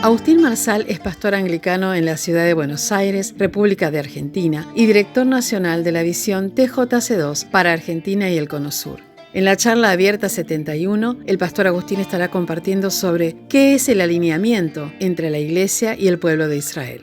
Agustín Marsal es pastor anglicano en la ciudad de Buenos Aires, República de Argentina, y director nacional de la visión TJC2 para Argentina y el Cono Sur. En la charla abierta 71, el pastor Agustín estará compartiendo sobre qué es el alineamiento entre la Iglesia y el pueblo de Israel.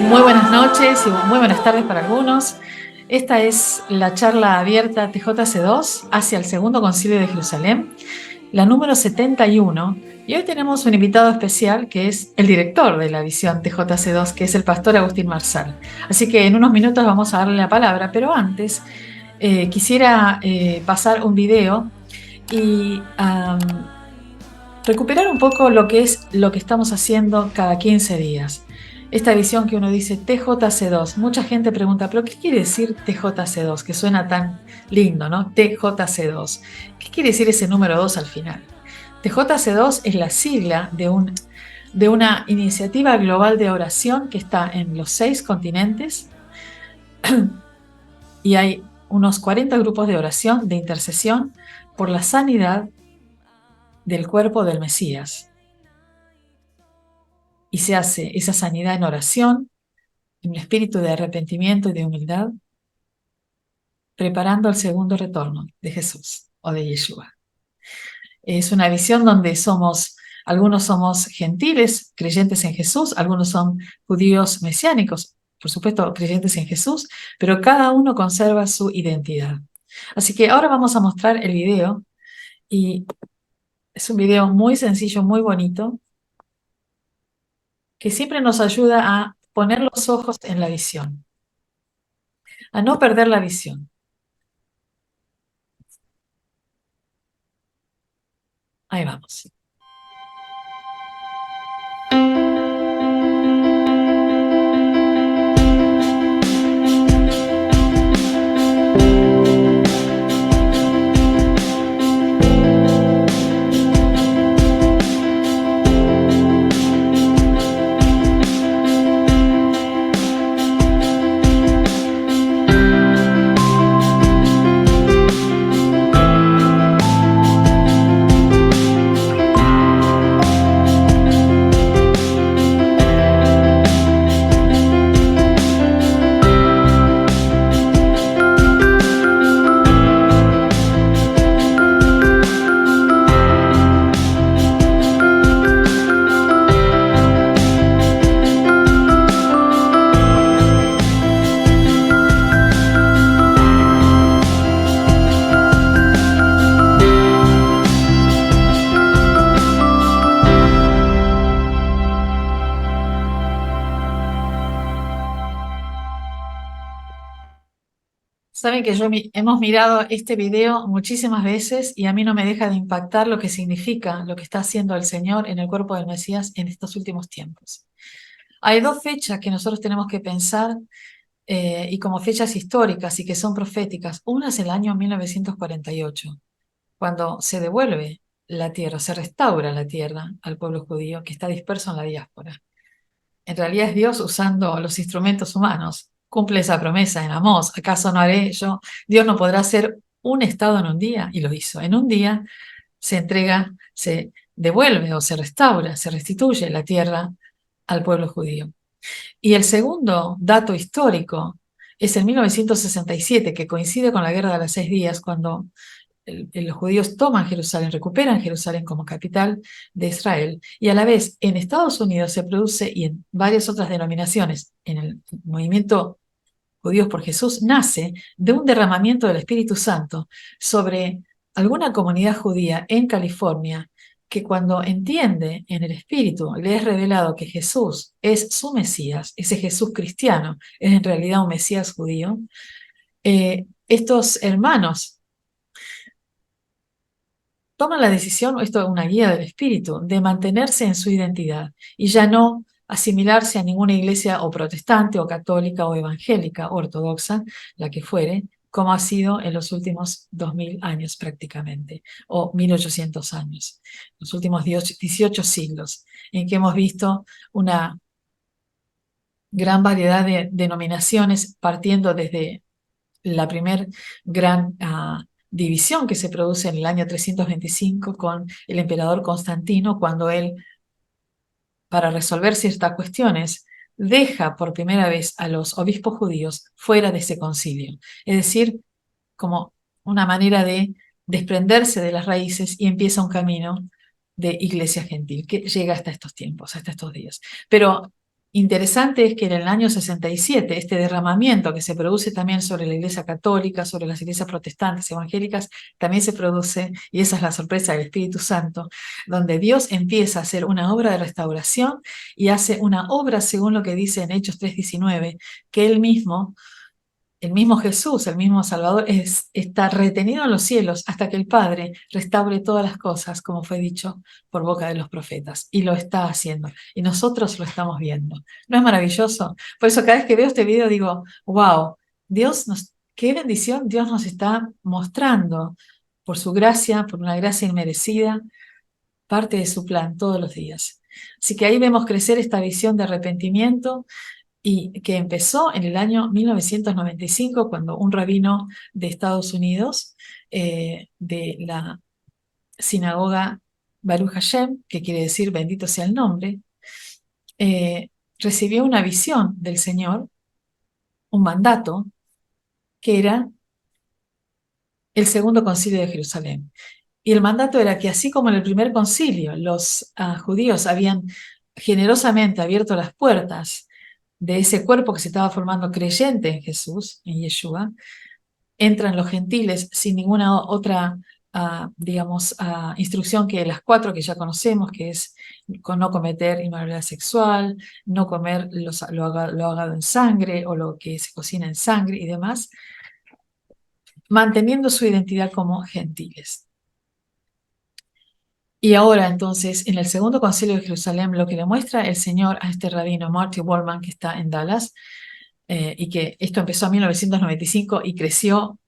Muy buenas noches y muy buenas tardes para algunos. Esta es la charla abierta TJC2 hacia el Segundo Concilio de Jerusalén, la número 71. Y hoy tenemos un invitado especial que es el director de la visión TJC2, que es el pastor Agustín Marsal. Así que en unos minutos vamos a darle la palabra, pero antes quisiera pasar un video y recuperar un poco lo que estamos haciendo cada 15 días. Esta visión que uno dice TJC2, mucha gente pregunta, ¿pero qué quiere decir TJC2? Que suena tan lindo, ¿no? TJC2. ¿Qué quiere decir ese número 2 al final? TJC2 es la sigla de una iniciativa global de oración que está en los 6 continentes y hay unos 40 grupos de oración, de intercesión por la sanidad del cuerpo del Mesías. Y se hace esa sanidad en oración, en un espíritu de arrepentimiento y de humildad, preparando el segundo retorno de Jesús o de Yeshua. Es una visión donde algunos somos gentiles, creyentes en Jesús, algunos son judíos mesiánicos, por supuesto creyentes en Jesús, pero cada uno conserva su identidad. Así que ahora vamos a mostrar el video, y es un video muy sencillo, muy bonito, que siempre nos ayuda a poner los ojos en la visión, a no perder la visión. Ahí vamos. Saben que hemos mirado este video muchísimas veces y a mí no me deja de impactar lo que significa lo que está haciendo el Señor en el cuerpo del Mesías en estos últimos tiempos. Hay 2 fechas que nosotros tenemos que pensar y como fechas históricas y que son proféticas. Una es el año 1948, cuando se devuelve la tierra, se restaura la tierra al pueblo judío que está disperso en la diáspora. En realidad es Dios usando los instrumentos humanos. Cumple esa promesa en Amós. ¿Acaso no haré yo? Dios no podrá hacer un estado en un día, y lo hizo. En un día se entrega, se devuelve o se restaura, se restituye la tierra al pueblo judío. Y el segundo dato histórico es en 1967, que coincide con la Guerra de los 6 días, cuando los judíos toman Jerusalén, recuperan Jerusalén como capital de Israel, y a la vez en Estados Unidos se produce, y en varias otras denominaciones, en el movimiento Judíos por Jesús, nace de un derramamiento del Espíritu Santo sobre alguna comunidad judía en California, que cuando entiende en el Espíritu, le es revelado que Jesús es su Mesías, ese Jesús cristiano es en realidad un Mesías judío. Estos hermanos toman la decisión, esto es una guía del Espíritu, de mantenerse en su identidad y ya no asimilarse a ninguna iglesia o protestante o católica o evangélica, ortodoxa, la que fuere, como ha sido en los últimos 2000 años prácticamente, o 1800 años, los últimos 18 siglos, en que hemos visto una gran variedad de denominaciones partiendo desde la primer gran división que se produce en el año 325 con el emperador Constantino, cuando él, para resolver ciertas cuestiones, deja por primera vez a los obispos judíos fuera de ese concilio. Es decir, como una manera de desprenderse de las raíces y empieza un camino de iglesia gentil que llega hasta estos tiempos, hasta estos días. Pero interesante es que en el año 67, este derramamiento que se produce también sobre la iglesia católica, sobre las iglesias protestantes, evangélicas, también se produce, y esa es la sorpresa del Espíritu Santo, donde Dios empieza a hacer una obra de restauración y hace una obra según lo que dice en Hechos 3:19, que él mismo, el mismo Jesús, el mismo Salvador, está retenido en los cielos hasta que el Padre restaure todas las cosas, como fue dicho por boca de los profetas. Y lo está haciendo. Y nosotros lo estamos viendo. ¿No es maravilloso? Por eso cada vez que veo este video digo, wow, qué bendición Dios nos está mostrando por su gracia, por una gracia inmerecida, parte de su plan todos los días. Así que ahí vemos crecer esta visión de arrepentimiento, y que empezó en el año 1995, cuando un rabino de Estados Unidos, de la sinagoga Baruch Hashem, que quiere decir bendito sea el nombre, eh, recibió una visión del Señor, un mandato, que era el segundo concilio de Jerusalén. Y el mandato era que así como en el primer concilio los judíos habían generosamente abierto las puertas de ese cuerpo que se estaba formando creyente en Jesús, en Yeshua, entran los gentiles sin ninguna otra, instrucción que las 4 que ya conocemos, que es con no cometer inmoralidad sexual, no comer lo ahogado en sangre o lo que se cocina en sangre y demás, manteniendo su identidad como gentiles. Y ahora entonces, en el segundo concilio de Jerusalén, lo que le muestra el Señor a este rabino Marty Wallman, que está en Dallas, y que esto empezó en 1995 y creció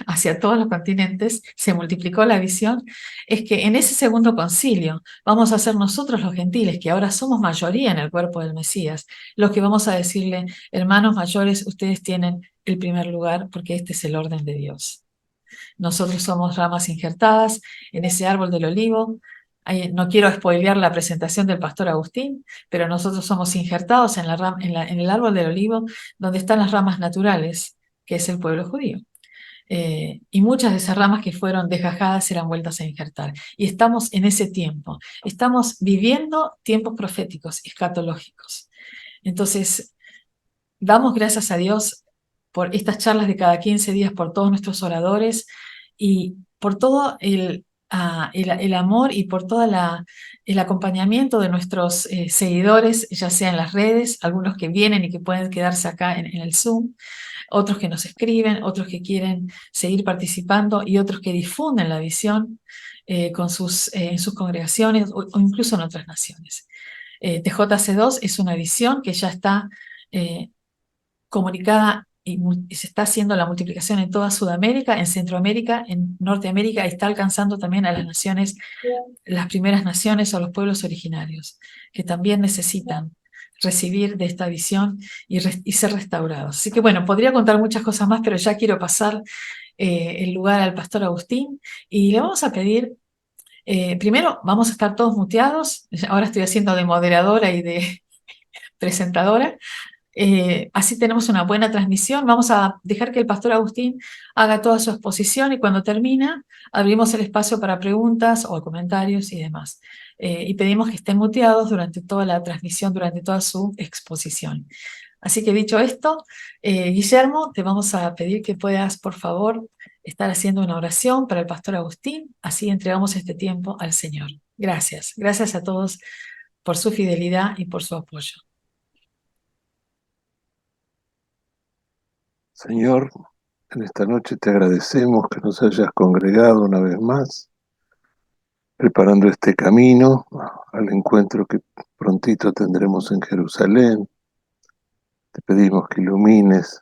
hacia todos los continentes, se multiplicó la visión, es que en ese segundo concilio vamos a ser nosotros los gentiles, que ahora somos mayoría en el cuerpo del Mesías, los que vamos a decirle, hermanos mayores, ustedes tienen el primer lugar porque este es el orden de Dios. Nosotros somos ramas injertadas en ese árbol del olivo. No quiero spoilear la presentación del pastor Agustín, pero nosotros somos injertados en el árbol del olivo, donde están las ramas naturales, que es el pueblo judío. Y muchas de esas ramas que fueron desgajadas serán vueltas a injertar. Y estamos en ese tiempo. Estamos viviendo tiempos proféticos, escatológicos. Entonces, damos gracias a Dios por estas charlas de cada 15 días, por todos nuestros oradores y por todo el amor y por todo el acompañamiento de nuestros seguidores, ya sea en las redes, algunos que vienen y que pueden quedarse acá en el Zoom, otros que nos escriben, otros que quieren seguir participando y otros que difunden la visión en sus congregaciones o incluso en otras naciones. TJC2 es una visión que ya está comunicada y se está haciendo la multiplicación en toda Sudamérica, en Centroamérica, en Norteamérica, y está alcanzando también a las naciones, las primeras naciones o los pueblos originarios, que también necesitan recibir de esta visión y ser restaurados. Así que bueno, podría contar muchas cosas más, pero ya quiero pasar el lugar al pastor Agustín y le vamos a pedir, primero vamos a estar todos muteados, ahora estoy haciendo de moderadora y de presentadora, Así tenemos una buena transmisión. Vamos a dejar que el pastor Agustín haga toda su exposición y cuando termina abrimos el espacio para preguntas o comentarios y demás. Y pedimos que estén muteados durante toda la transmisión, durante toda su exposición. Así que dicho esto, Guillermo, te vamos a pedir que puedas, por favor, estar haciendo una oración para el pastor Agustín. Así entregamos este tiempo al Señor. Gracias. Gracias a todos por su fidelidad y por su apoyo. Señor, en esta noche te agradecemos que nos hayas congregado una vez más, preparando este camino al encuentro que prontito tendremos en Jerusalén. Te pedimos que ilumines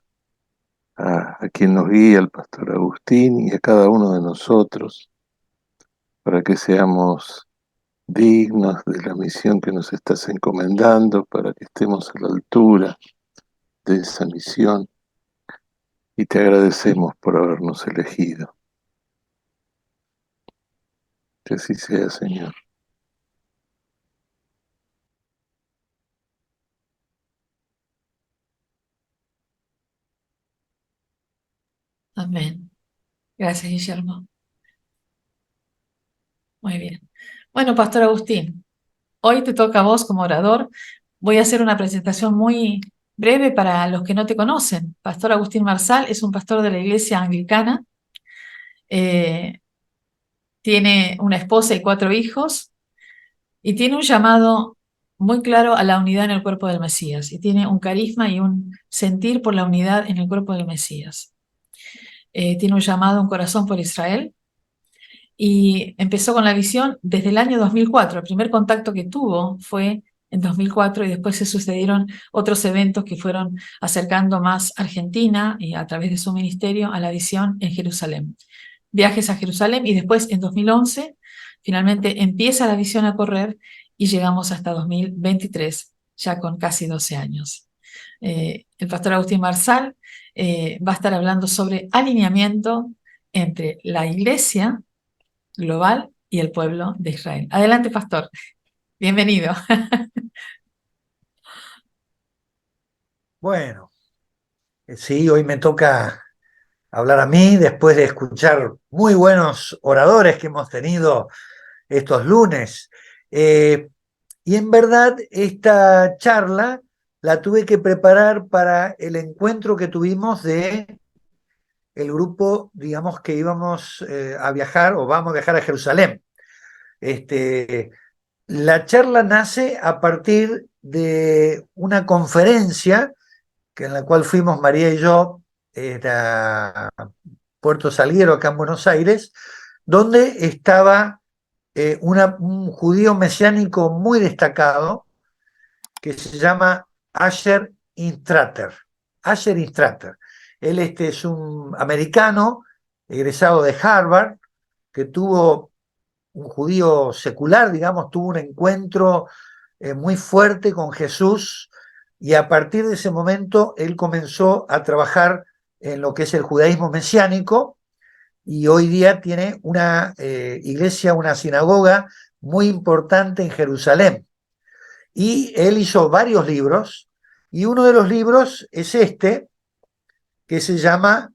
a quien nos guía, al pastor Agustín, y a cada uno de nosotros, para que seamos dignos de la misión que nos estás encomendando, para que estemos a la altura de esa misión, y te agradecemos por habernos elegido. Que así sea, Señor. Amén. Gracias, Guillermo. Muy bien. Bueno, Pastor Agustín, hoy te toca a vos como orador. Voy a hacer una presentación muy breve para los que no te conocen. Pastor Agustín Marsal es un pastor de la Iglesia Anglicana. Eh, Tiene una esposa y 4 hijos y tiene un llamado muy claro a la unidad en el cuerpo del Mesías y tiene un carisma y un sentir por la unidad en el cuerpo del Mesías. Tiene un llamado, un corazón por Israel. Y empezó con la visión desde el año 2004. El primer contacto que tuvo fue en 2004 y después se sucedieron otros eventos que fueron acercando más a Argentina y a través de su ministerio a la visión en Jerusalén. Viajes a Jerusalén y después en 2011 finalmente empieza la visión a correr y llegamos hasta 2023, ya con casi 12 años. El pastor Agustín Marsal va a estar hablando sobre alineamiento entre la iglesia global y el pueblo de Israel. Adelante, pastor. Bienvenido. Bueno, sí, hoy me toca hablar a mí después de escuchar muy buenos oradores que hemos tenido estos lunes. Y en verdad esta charla la tuve que preparar para el encuentro que tuvimos de el grupo, digamos, que íbamos a viajar o vamos a viajar a Jerusalén. La charla nace a partir de una conferencia en la cual fuimos María y yo a Puerto Salguero, acá en Buenos Aires, donde estaba un judío mesiánico muy destacado que se llama Asher Instrater. Asher Instrater. Él es un americano egresado de Harvard que tuvo un judío secular, digamos, tuvo un encuentro muy fuerte con Jesús y a partir de ese momento él comenzó a trabajar en lo que es el judaísmo mesiánico y hoy día tiene una iglesia, una sinagoga muy importante en Jerusalén. Y él hizo varios libros y uno de los libros es este que se llama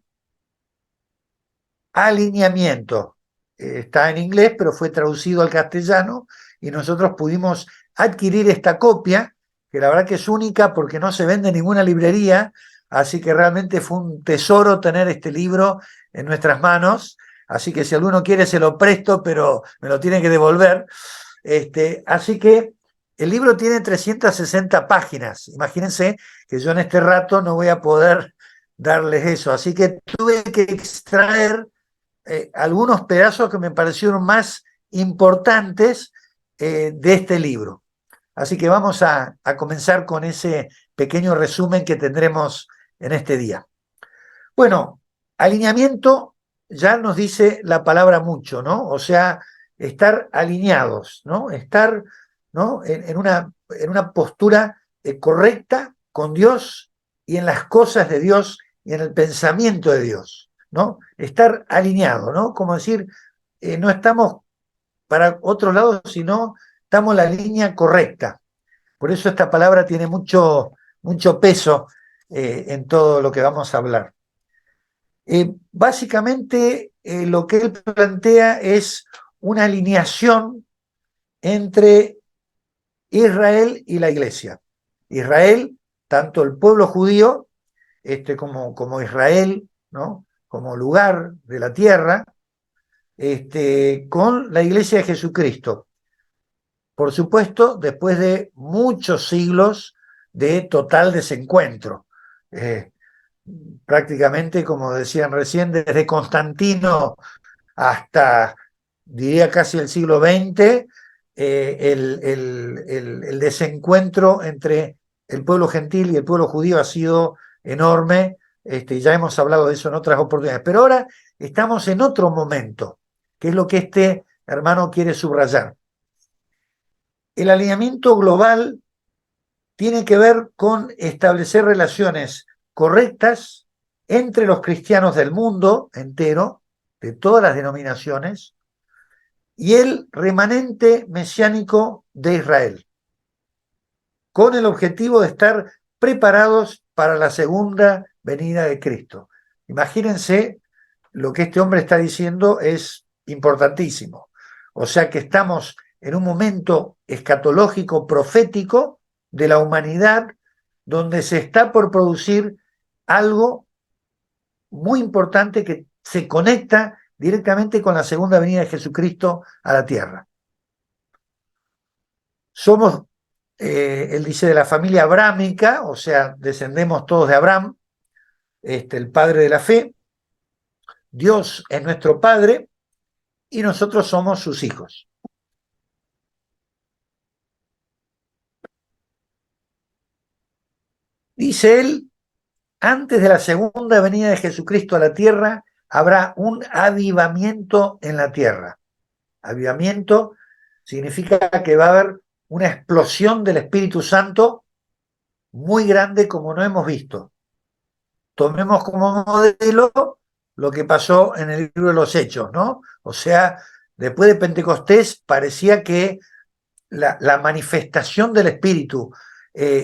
Alineamiento. Está en inglés, pero fue traducido al castellano y nosotros pudimos adquirir esta copia, que la verdad que es única porque no se vende en ninguna librería, así que realmente fue un tesoro tener este libro en nuestras manos, así que si alguno quiere se lo presto, pero me lo tiene que devolver. Así que el libro tiene 360 páginas, imagínense que yo en este rato no voy a poder darles eso, así que tuve que extraer algunos pedazos que me parecieron más importantes de este libro. Así que vamos a comenzar con ese pequeño resumen que tendremos en este día. Bueno, alineamiento ya nos dice la palabra mucho, ¿no? O sea, estar alineados, ¿no? Estar, ¿no? en una postura correcta con Dios y en las cosas de Dios y en el pensamiento de Dios, ¿no? Estar alineado, ¿no? Como decir, no estamos para otro lado, sino estamos en la línea correcta. Por eso esta palabra tiene mucho, mucho peso en todo lo que vamos a hablar. Básicamente lo que él plantea es una alineación entre Israel y la Iglesia. Israel, tanto el pueblo judío como Israel, ¿no? Como lugar de la tierra, con la Iglesia de Jesucristo. Por supuesto, después de muchos siglos de total desencuentro. Prácticamente, como decían recién, desde Constantino hasta, diría, casi el siglo XX, el desencuentro entre el pueblo gentil y el pueblo judío ha sido enorme. Ya hemos hablado de eso en otras oportunidades. Pero ahora estamos en otro momento, que es lo que este hermano quiere subrayar. El alineamiento global tiene que ver con establecer relaciones correctas entre los cristianos del mundo entero, de todas las denominaciones, y el remanente mesiánico de Israel, con el objetivo de estar preparados para la segunda venida de Cristo. Imagínense, lo que este hombre está diciendo es importantísimo. O sea que estamos en un momento escatológico, profético de la humanidad, donde se está por producir algo muy importante que se conecta directamente con la segunda venida de Jesucristo a la tierra. Somos, él dice, de la familia abrámica, o sea, descendemos todos de Abraham, el padre de la fe. Dios es nuestro padre y nosotros somos sus hijos. Dice él, antes de la segunda venida de Jesucristo a la tierra, habrá un avivamiento en la tierra. Avivamiento significa que va a haber una explosión del Espíritu Santo muy grande como no hemos visto. Tomemos como modelo lo que pasó en el libro de los Hechos, ¿no? O sea, después de Pentecostés parecía que la manifestación del Espíritu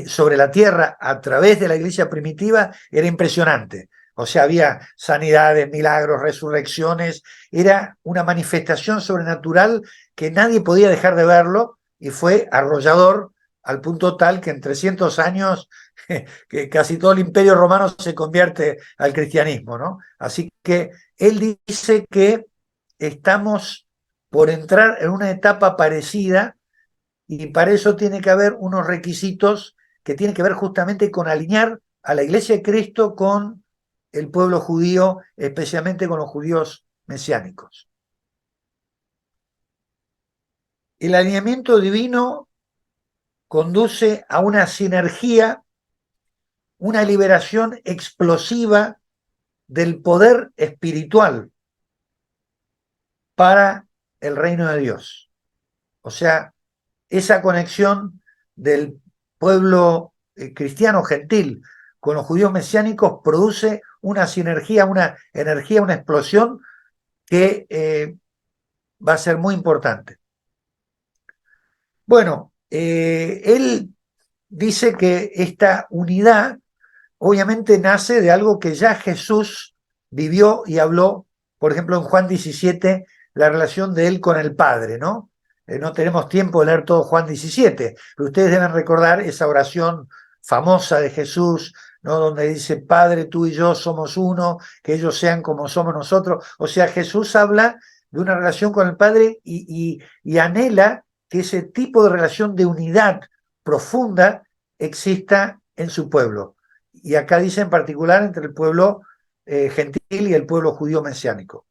sobre la tierra a través de la iglesia primitiva era impresionante. O sea, había sanidades, milagros, resurrecciones, era una manifestación sobrenatural que nadie podía dejar de verlo y fue arrollador al punto tal que en 300 años que casi todo el imperio romano se convierte al cristianismo, ¿no? Así que él dice que estamos por entrar en una etapa parecida y para eso tiene que haber unos requisitos que tienen que ver justamente con alinear a la Iglesia de Cristo con el pueblo judío, especialmente con los judíos mesiánicos. El alineamiento divino conduce a una sinergia, una liberación explosiva del poder espiritual para el reino de Dios. O sea, esa conexión del pueblo cristiano gentil con los judíos mesiánicos produce una sinergia, una energía, una explosión que va a ser muy importante. Bueno, él dice que esta unidad obviamente nace de algo que ya Jesús vivió y habló, por ejemplo, en Juan 17, la relación de él con el Padre, ¿no? No tenemos tiempo de leer todo Juan 17, pero ustedes deben recordar esa oración famosa de Jesús, ¿no? Donde dice, Padre, tú y yo somos uno, que ellos sean como somos nosotros. O sea, Jesús habla de una relación con el Padre y anhela que ese tipo de relación de unidad profunda exista en su pueblo. Y acá dice en particular entre el pueblo gentil y el pueblo judío mesiánico.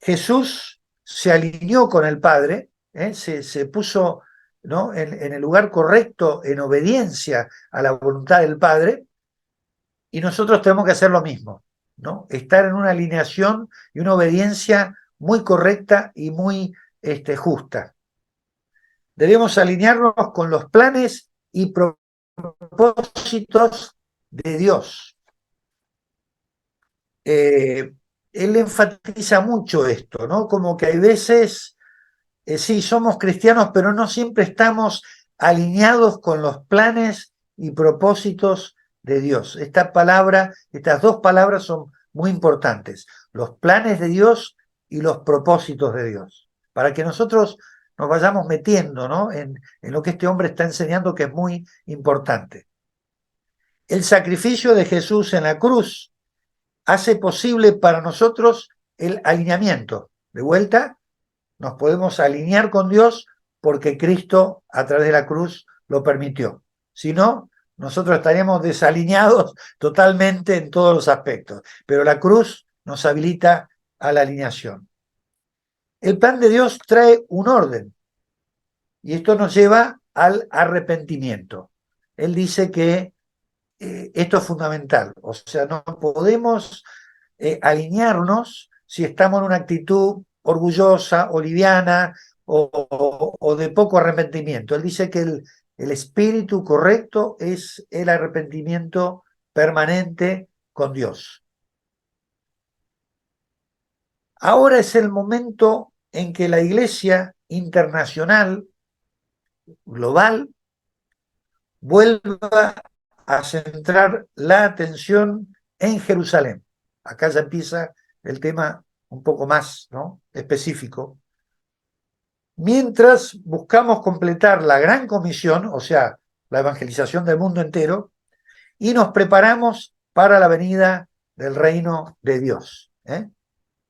Jesús se alineó con el Padre, se puso, ¿no?, en el lugar correcto, en obediencia a la voluntad del Padre, y nosotros tenemos que hacer lo mismo, ¿no? Estar en una alineación y una obediencia muy correcta y muy justa. Debemos alinearnos con los planes y propósitos de Dios. Él enfatiza mucho esto, ¿no? Como que hay veces, sí, somos cristianos, pero no siempre estamos alineados con los planes y propósitos de Dios. Estas dos palabras son muy importantes, los planes de Dios y los propósitos de Dios, para que nosotros nos vayamos metiendo, ¿no?, en lo que este hombre está enseñando, que es muy importante. El sacrificio de Jesús en la cruz hace posible para nosotros el alineamiento. De vuelta, nos podemos alinear con Dios porque Cristo a través de la cruz lo permitió. Si no, nosotros estaríamos desalineados totalmente en todos los aspectos. Pero la cruz nos habilita a la alineación. El plan de Dios trae un orden y esto nos lleva al arrepentimiento. Él dice que esto es fundamental. O sea, no podemos alinearnos si estamos en una actitud orgullosa o liviana o de poco arrepentimiento. Él dice que el espíritu correcto es el arrepentimiento permanente con Dios. Ahora es el momento en que la Iglesia internacional, global, vuelva a centrar la atención en Jerusalén. Acá ya empieza el tema un poco más, ¿no?, específico. Mientras buscamos completar la gran comisión, o sea, la evangelización del mundo entero, y nos preparamos para la venida del reino de Dios.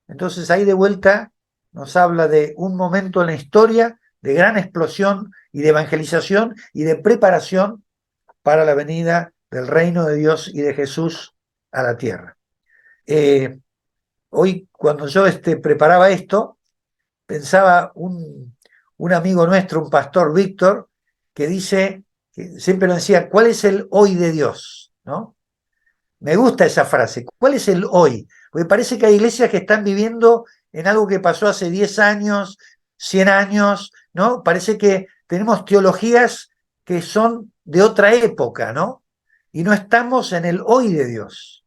Entonces ahí de vuelta nos habla de un momento en la historia de gran explosión y de evangelización y de preparación para la venida del reino de Dios y de Jesús a la tierra. Hoy, cuando yo preparaba esto, pensaba un amigo nuestro, un pastor, Víctor, que dice, que siempre nos decía, ¿cuál es el hoy de Dios?, ¿no? Me gusta esa frase, ¿cuál es el hoy? Porque parece que hay iglesias que están viviendo en algo que pasó hace 10 años, 100 años, ¿no? Parece que tenemos teologías que son de otra época, ¿no? Y no estamos en el hoy de Dios.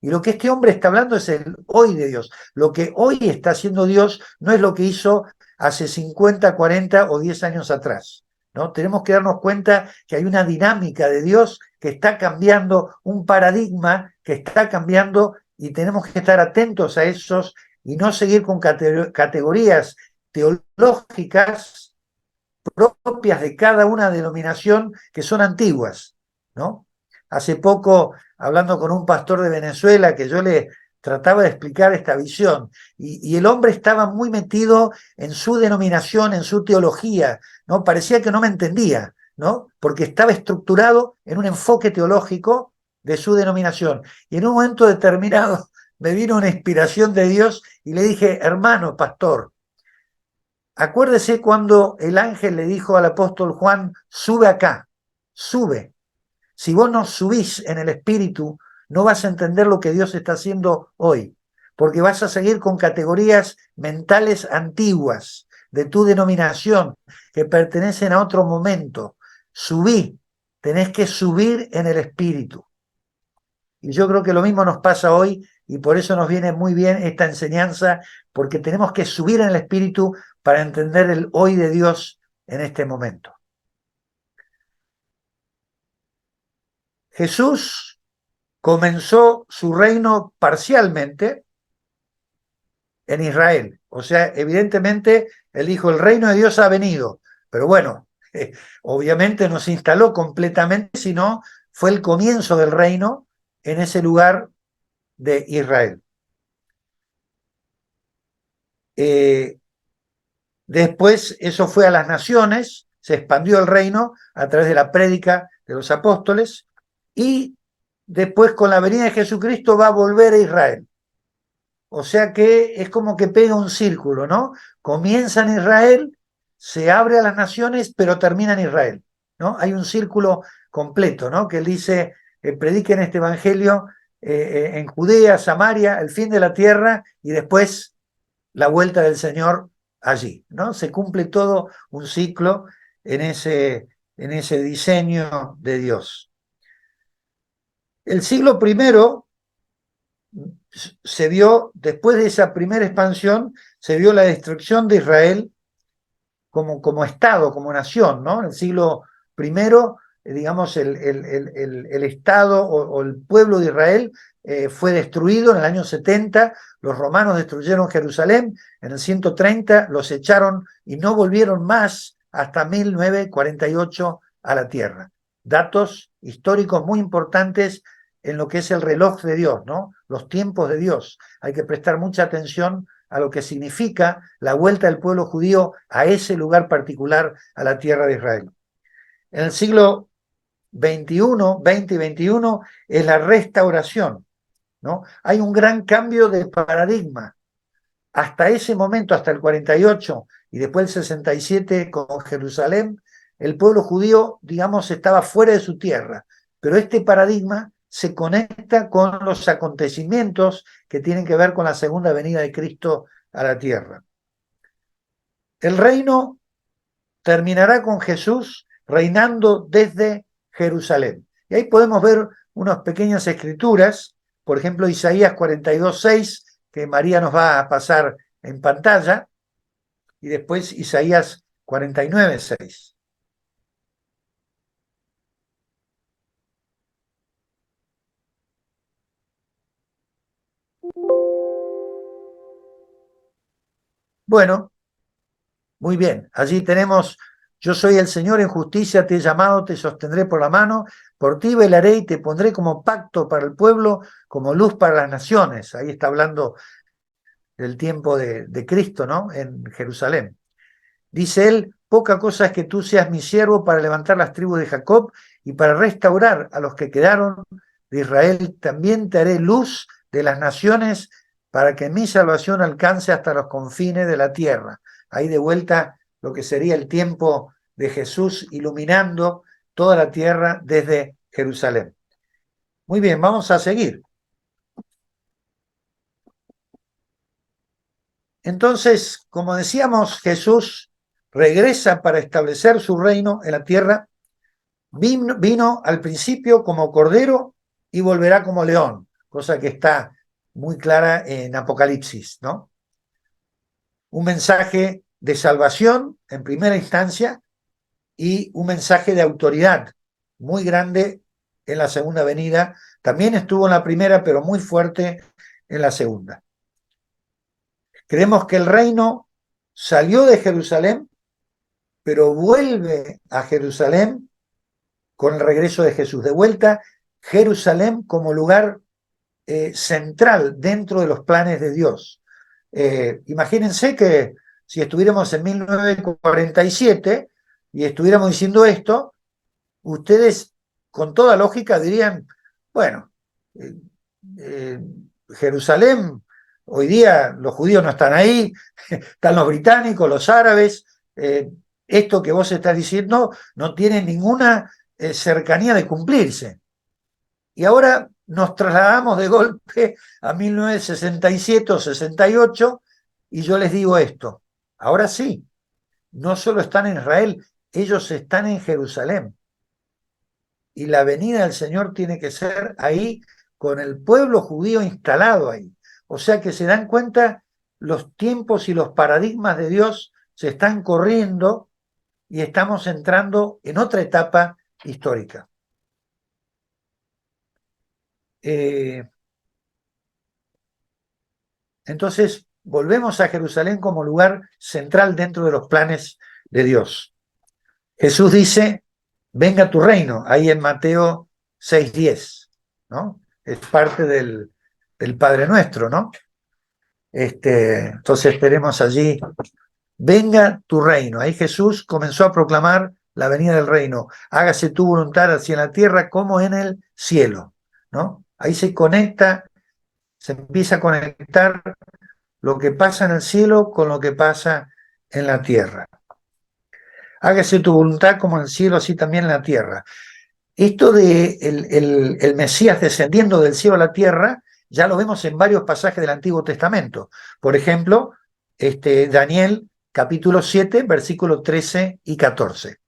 Y lo que este hombre está hablando es el hoy de Dios. Lo que hoy está haciendo Dios no es lo que hizo hace 50, 40 o 10 años atrás, ¿no? Tenemos que darnos cuenta que hay una dinámica de Dios que está cambiando, un paradigma que está cambiando, y tenemos que estar atentos a esos y no seguir con categorías teológicas propias de cada una denominación que son antiguas, ¿no? Hace poco, hablando con un pastor de Venezuela, que yo le trataba de explicar esta visión, y el hombre estaba muy metido en su denominación, en su teología, ¿no? Parecía que no me entendía, ¿no? Porque estaba estructurado en un enfoque teológico de su denominación. Y en un momento determinado me vino una inspiración de Dios y le dije, hermano pastor, acuérdese cuando el ángel le dijo al apóstol Juan, sube acá, sube. Si vos no subís en el espíritu, no vas a entender lo que Dios está haciendo hoy, porque vas a seguir con categorías mentales antiguas de tu denominación que pertenecen a otro momento. Subí, tenés que subir en el espíritu. Y yo creo que lo mismo nos pasa hoy, y por eso nos viene muy bien esta enseñanza, porque tenemos que subir en el espíritu para entender el hoy de Dios en este momento. Jesús comenzó su reino parcialmente en Israel. O sea, evidentemente, él dijo, el reino de Dios ha venido. Pero bueno, obviamente no se instaló completamente, sino fue el comienzo del reino en ese lugar de Israel. Después eso fue a las naciones, se expandió el reino a través de la prédica de los apóstoles, y después con la venida de Jesucristo va a volver a Israel. O sea que es como que pega un círculo, ¿no? Comienza en Israel, se abre a las naciones, pero termina en Israel, ¿no? Hay un círculo completo, ¿no? Que él dice, prediquen este evangelio en Judea, Samaria, el fin de la tierra, y después la vuelta del Señor allí, ¿no? Se cumple todo un ciclo en ese diseño de Dios. El siglo primero se vio, después de esa primera expansión, se vio la destrucción de Israel como Estado, como nación, ¿no? En el siglo primero, digamos, el Estado o el pueblo de Israel fue destruido en el año 70, los romanos destruyeron Jerusalén, en el 130 los echaron y no volvieron más hasta 1948 a la tierra. Datos históricos muy importantes en lo que es el reloj de Dios, ¿no? Los tiempos de Dios. Hay que prestar mucha atención a lo que significa la vuelta del pueblo judío a ese lugar particular, a la tierra de Israel. En el siglo XXI, 20 y 21, es la restauración, ¿no? Hay un gran cambio de paradigma. Hasta ese momento, hasta el 48 y después el 67 con Jerusalén, el pueblo judío, digamos, estaba fuera de su tierra. Pero este paradigma se conecta con los acontecimientos que tienen que ver con la segunda venida de Cristo a la tierra. El reino terminará con Jesús reinando desde Jerusalén. Y ahí podemos ver unas pequeñas escrituras, por ejemplo, Isaías 42:6, que María nos va a pasar en pantalla, y después Isaías 49:6. Bueno, muy bien, allí tenemos: yo soy el Señor, en justicia te he llamado, te sostendré por la mano, por ti velaré y te pondré como pacto para el pueblo, como luz para las naciones. Ahí está hablando del tiempo de Cristo, ¿no? En Jerusalén. Dice él: poca cosa es que tú seas mi siervo para levantar las tribus de Jacob y para restaurar a los que quedaron de Israel. También te haré luz de las naciones para que mi salvación alcance hasta los confines de la tierra. Ahí de vuelta lo que sería el tiempo de Jesús iluminando toda la tierra desde Jerusalén. Muy bien, vamos a seguir. Entonces, como decíamos, Jesús regresa para establecer su reino en la tierra. Vino al principio como cordero y volverá como león, cosa que está muy clara en Apocalipsis, ¿no? Un mensaje de salvación en primera instancia y un mensaje de autoridad muy grande en la segunda venida. También estuvo en la primera, pero muy fuerte en la segunda. Creemos que el reino salió de Jerusalén, pero vuelve a Jerusalén con el regreso de Jesús. De vuelta, Jerusalén como lugar central dentro de los planes de Dios. Imagínense que si estuviéramos en 1947 y estuviéramos diciendo esto, ustedes con toda lógica dirían, bueno, Jerusalén, hoy día los judíos no están ahí, están los británicos, los árabes, esto que vos estás diciendo no tiene ninguna cercanía de cumplirse. Y ahora nos trasladamos de golpe a 1967 o 68 y yo les digo esto: ahora sí, no solo están en Israel, ellos están en Jerusalén. Y la venida del Señor tiene que ser ahí, con el pueblo judío instalado ahí. O sea que se dan cuenta, los tiempos y los paradigmas de Dios se están corriendo y estamos entrando en otra etapa histórica. Entonces, volvemos a Jerusalén como lugar central dentro de los planes de Dios. Jesús dice: venga tu reino, ahí en Mateo 6:10, ¿no? Es parte del Padre Nuestro, ¿no? Entonces tenemos allí: venga tu reino. Ahí Jesús comenzó a proclamar la venida del reino. Hágase tu voluntad así en la tierra como en el cielo, ¿no? Ahí se conecta, se empieza a conectar lo que pasa en el cielo con lo que pasa en la tierra. Hágase tu voluntad como en el cielo, así también en la tierra. Esto de el Mesías descendiendo del cielo a la tierra, ya lo vemos en varios pasajes del Antiguo Testamento. Por ejemplo, Daniel capítulo 7, versículos 13 y 14.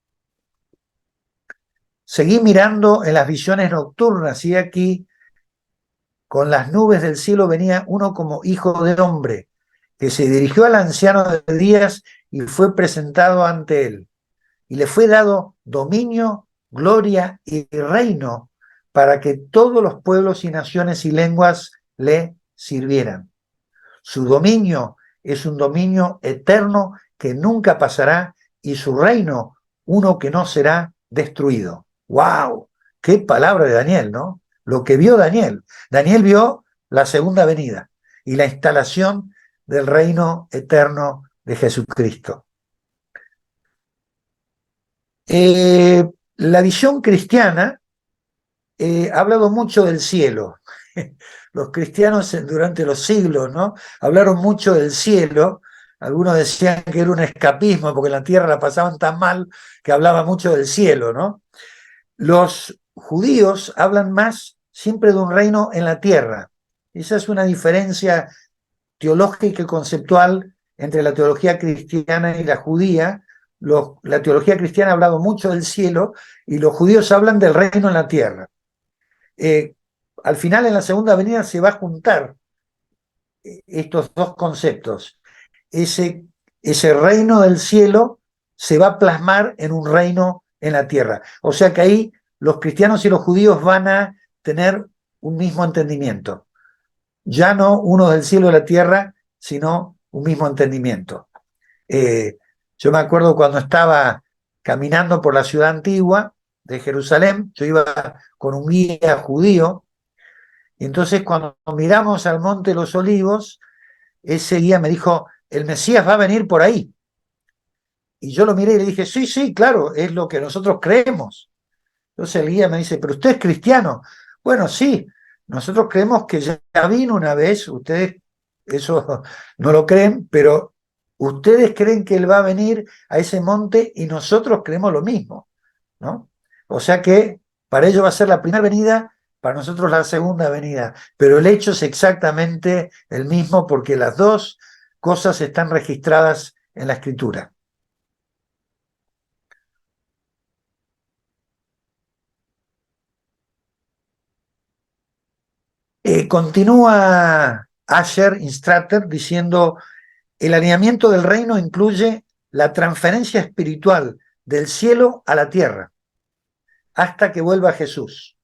Seguí mirando en las visiones nocturnas y aquí con las nubes del cielo venía uno como hijo de hombre, que se dirigió al anciano de días y fue presentado ante él. y le fue dado dominio, gloria y reino para que todos los pueblos y naciones y lenguas le sirvieran. Su dominio es un dominio eterno que nunca pasará y su reino uno que no será destruido. ¡Wow! ¡Qué palabra de Daniel!, ¿no? Lo que vio Daniel. Daniel vio la segunda venida y la instalación del reino eterno de Jesucristo. La visión cristiana ha hablado mucho del cielo. Los cristianos durante los siglos, ¿no?, hablaron mucho del cielo. Algunos decían que era un escapismo porque la tierra la pasaban tan mal que hablaba mucho del cielo, ¿no? Los judíos hablan más siempre de un reino en la tierra. Esa es una diferencia teológica y conceptual entre la teología cristiana y la judía. La teología cristiana ha hablado mucho del cielo y los judíos hablan del reino en la tierra. Al final, en la segunda venida, se va a juntar estos dos conceptos. Ese reino del cielo se va a plasmar en un reino en la tierra. O sea que ahí los cristianos y los judíos van a tener un mismo entendimiento. Ya no uno del cielo y la tierra, sino un mismo entendimiento. Yo me acuerdo cuando estaba caminando por la ciudad antigua de Jerusalén, yo iba con un guía judío, y entonces cuando miramos al Monte de los Olivos, ese guía me dijo, el Mesías va a venir por ahí. Y yo lo miré y le dije, sí, sí, claro, es lo que nosotros creemos. Entonces el guía me dice, pero usted es cristiano. Bueno, sí, nosotros creemos que ya vino una vez, ustedes eso no lo creen, pero ustedes creen que él va a venir a ese monte y nosotros creemos lo mismo, ¿no? O sea que para ellos va a ser la primera venida, para nosotros la segunda venida, pero el hecho es exactamente el mismo porque las dos cosas están registradas en la Escritura. Continúa Asher Instrater diciendo, el alineamiento del reino incluye la transferencia espiritual del cielo a la tierra hasta que vuelva Jesús.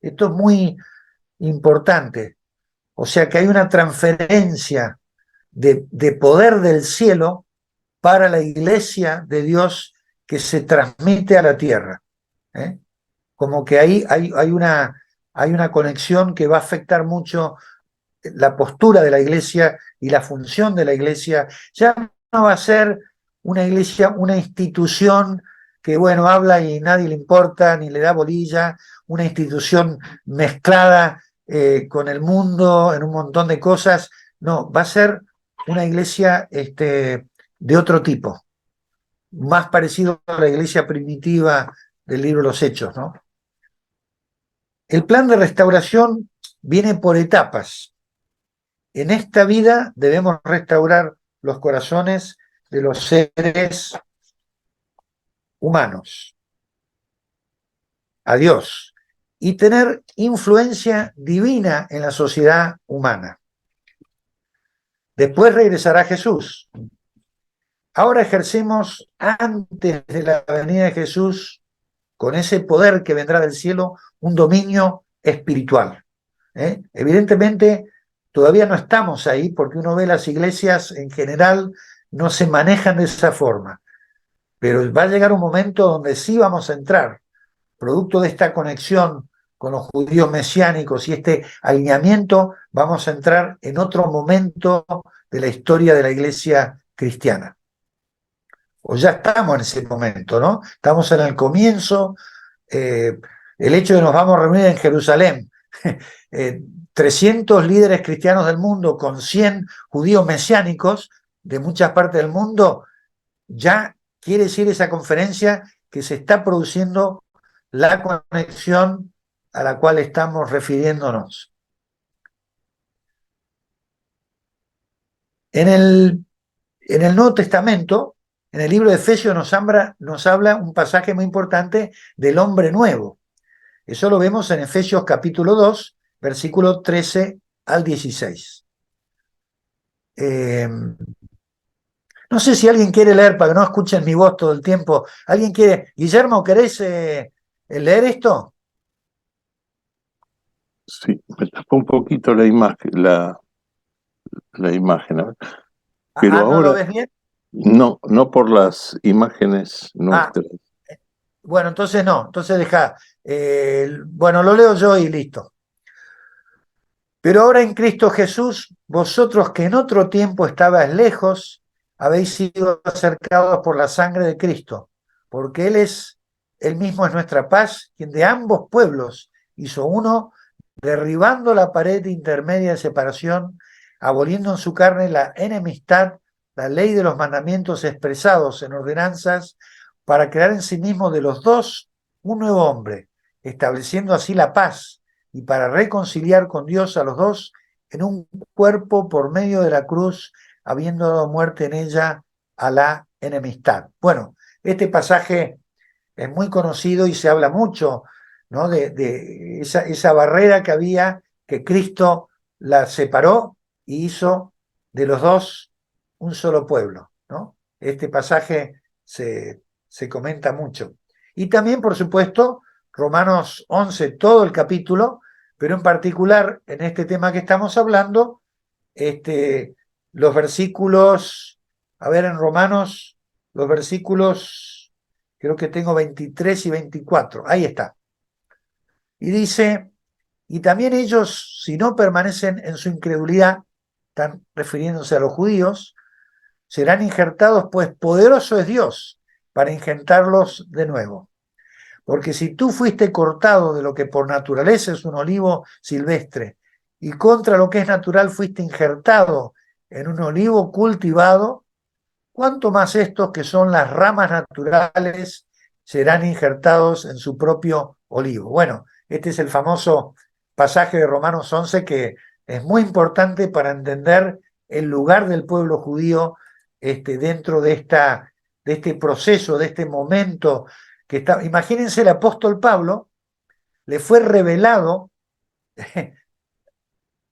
Esto es muy importante. O sea que hay una transferencia de poder del cielo para la iglesia de Dios que se transmite a la tierra. Como que ahí hay una conexión que va a afectar mucho la postura de la iglesia y la función de la iglesia. Ya no va a ser una iglesia, una institución que, bueno, habla y nadie le importa, ni le da bolilla, una institución mezclada con el mundo en un montón de cosas. No, va a ser una iglesia de otro tipo, más parecido a la iglesia primitiva del libro de los Hechos, ¿no? El plan de restauración viene por etapas. En esta vida debemos restaurar los corazones de los seres humanos a Dios y tener influencia divina en la sociedad humana. Después regresará Jesús. Ahora ejercemos antes de la venida de Jesús, con ese poder que vendrá del cielo, un dominio espiritual. Evidentemente, todavía no estamos ahí porque uno ve las iglesias en general no se manejan de esa forma. Pero va a llegar un momento donde sí vamos a entrar, producto de esta conexión con los judíos mesiánicos y este alineamiento, vamos a entrar en otro momento de la historia de la iglesia cristiana. O ya estamos en ese momento, ¿no? Estamos en el comienzo. El hecho de que nos vamos a reunir en Jerusalén, 300 líderes cristianos del mundo con 100 judíos mesiánicos de muchas partes del mundo, ya quiere decir esa conferencia que se está produciendo la conexión a la cual estamos refiriéndonos. En el Nuevo Testamento, en el libro de Efesios nos habla un pasaje muy importante del hombre nuevo. Eso lo vemos en Efesios capítulo 2, versículo 13 al 16. No sé si alguien quiere leer para que no escuchen mi voz todo el tiempo. ¿Alguien quiere? Guillermo, ¿querés leer esto? Sí, me tapó un poquito la imagen, la imagen. A ver. Pero ¿No lo ahora, ves bien? no por las imágenes Ah, nuestras. bueno, entonces no, entonces deja. Bueno, lo leo yo y listo. Pero ahora en Cristo Jesús, vosotros que en otro tiempo estabais lejos, habéis sido acercados por la sangre de Cristo, porque Él mismo es nuestra paz, quien de ambos pueblos hizo uno, derribando la pared intermedia de separación, aboliendo en su carne la enemistad, la ley de los mandamientos expresados en ordenanzas, para crear en sí mismo de los dos un nuevo hombre, estableciendo así la paz y para reconciliar con Dios a los dos en un cuerpo por medio de la cruz, habiendo dado muerte en ella a la enemistad. Bueno, este pasaje es muy conocido y se habla mucho, ¿no? de esa barrera que había, que Cristo la separó y hizo de los dos un solo pueblo, ¿no? Este pasaje se comenta mucho. Y también, por supuesto, Romanos 11, todo el capítulo, pero en particular en este tema que estamos hablando, los versículos, a ver, en Romanos, los versículos, creo que tengo 23 y 24, ahí está. Y dice, y también ellos, si no permanecen en su incredulidad, están refiriéndose a los judíos, serán injertados, pues poderoso es Dios para injertarlos de nuevo. Porque si tú fuiste cortado de lo que por naturaleza es un olivo silvestre, y contra lo que es natural fuiste injertado en un olivo cultivado, ¿cuánto más estos que son las ramas naturales serán injertados en su propio olivo? Bueno, este es el famoso pasaje de Romanos 11 que es muy importante para entender el lugar del pueblo judío dentro de este proceso, de este momento que está. Imagínense, el apóstol Pablo le fue revelado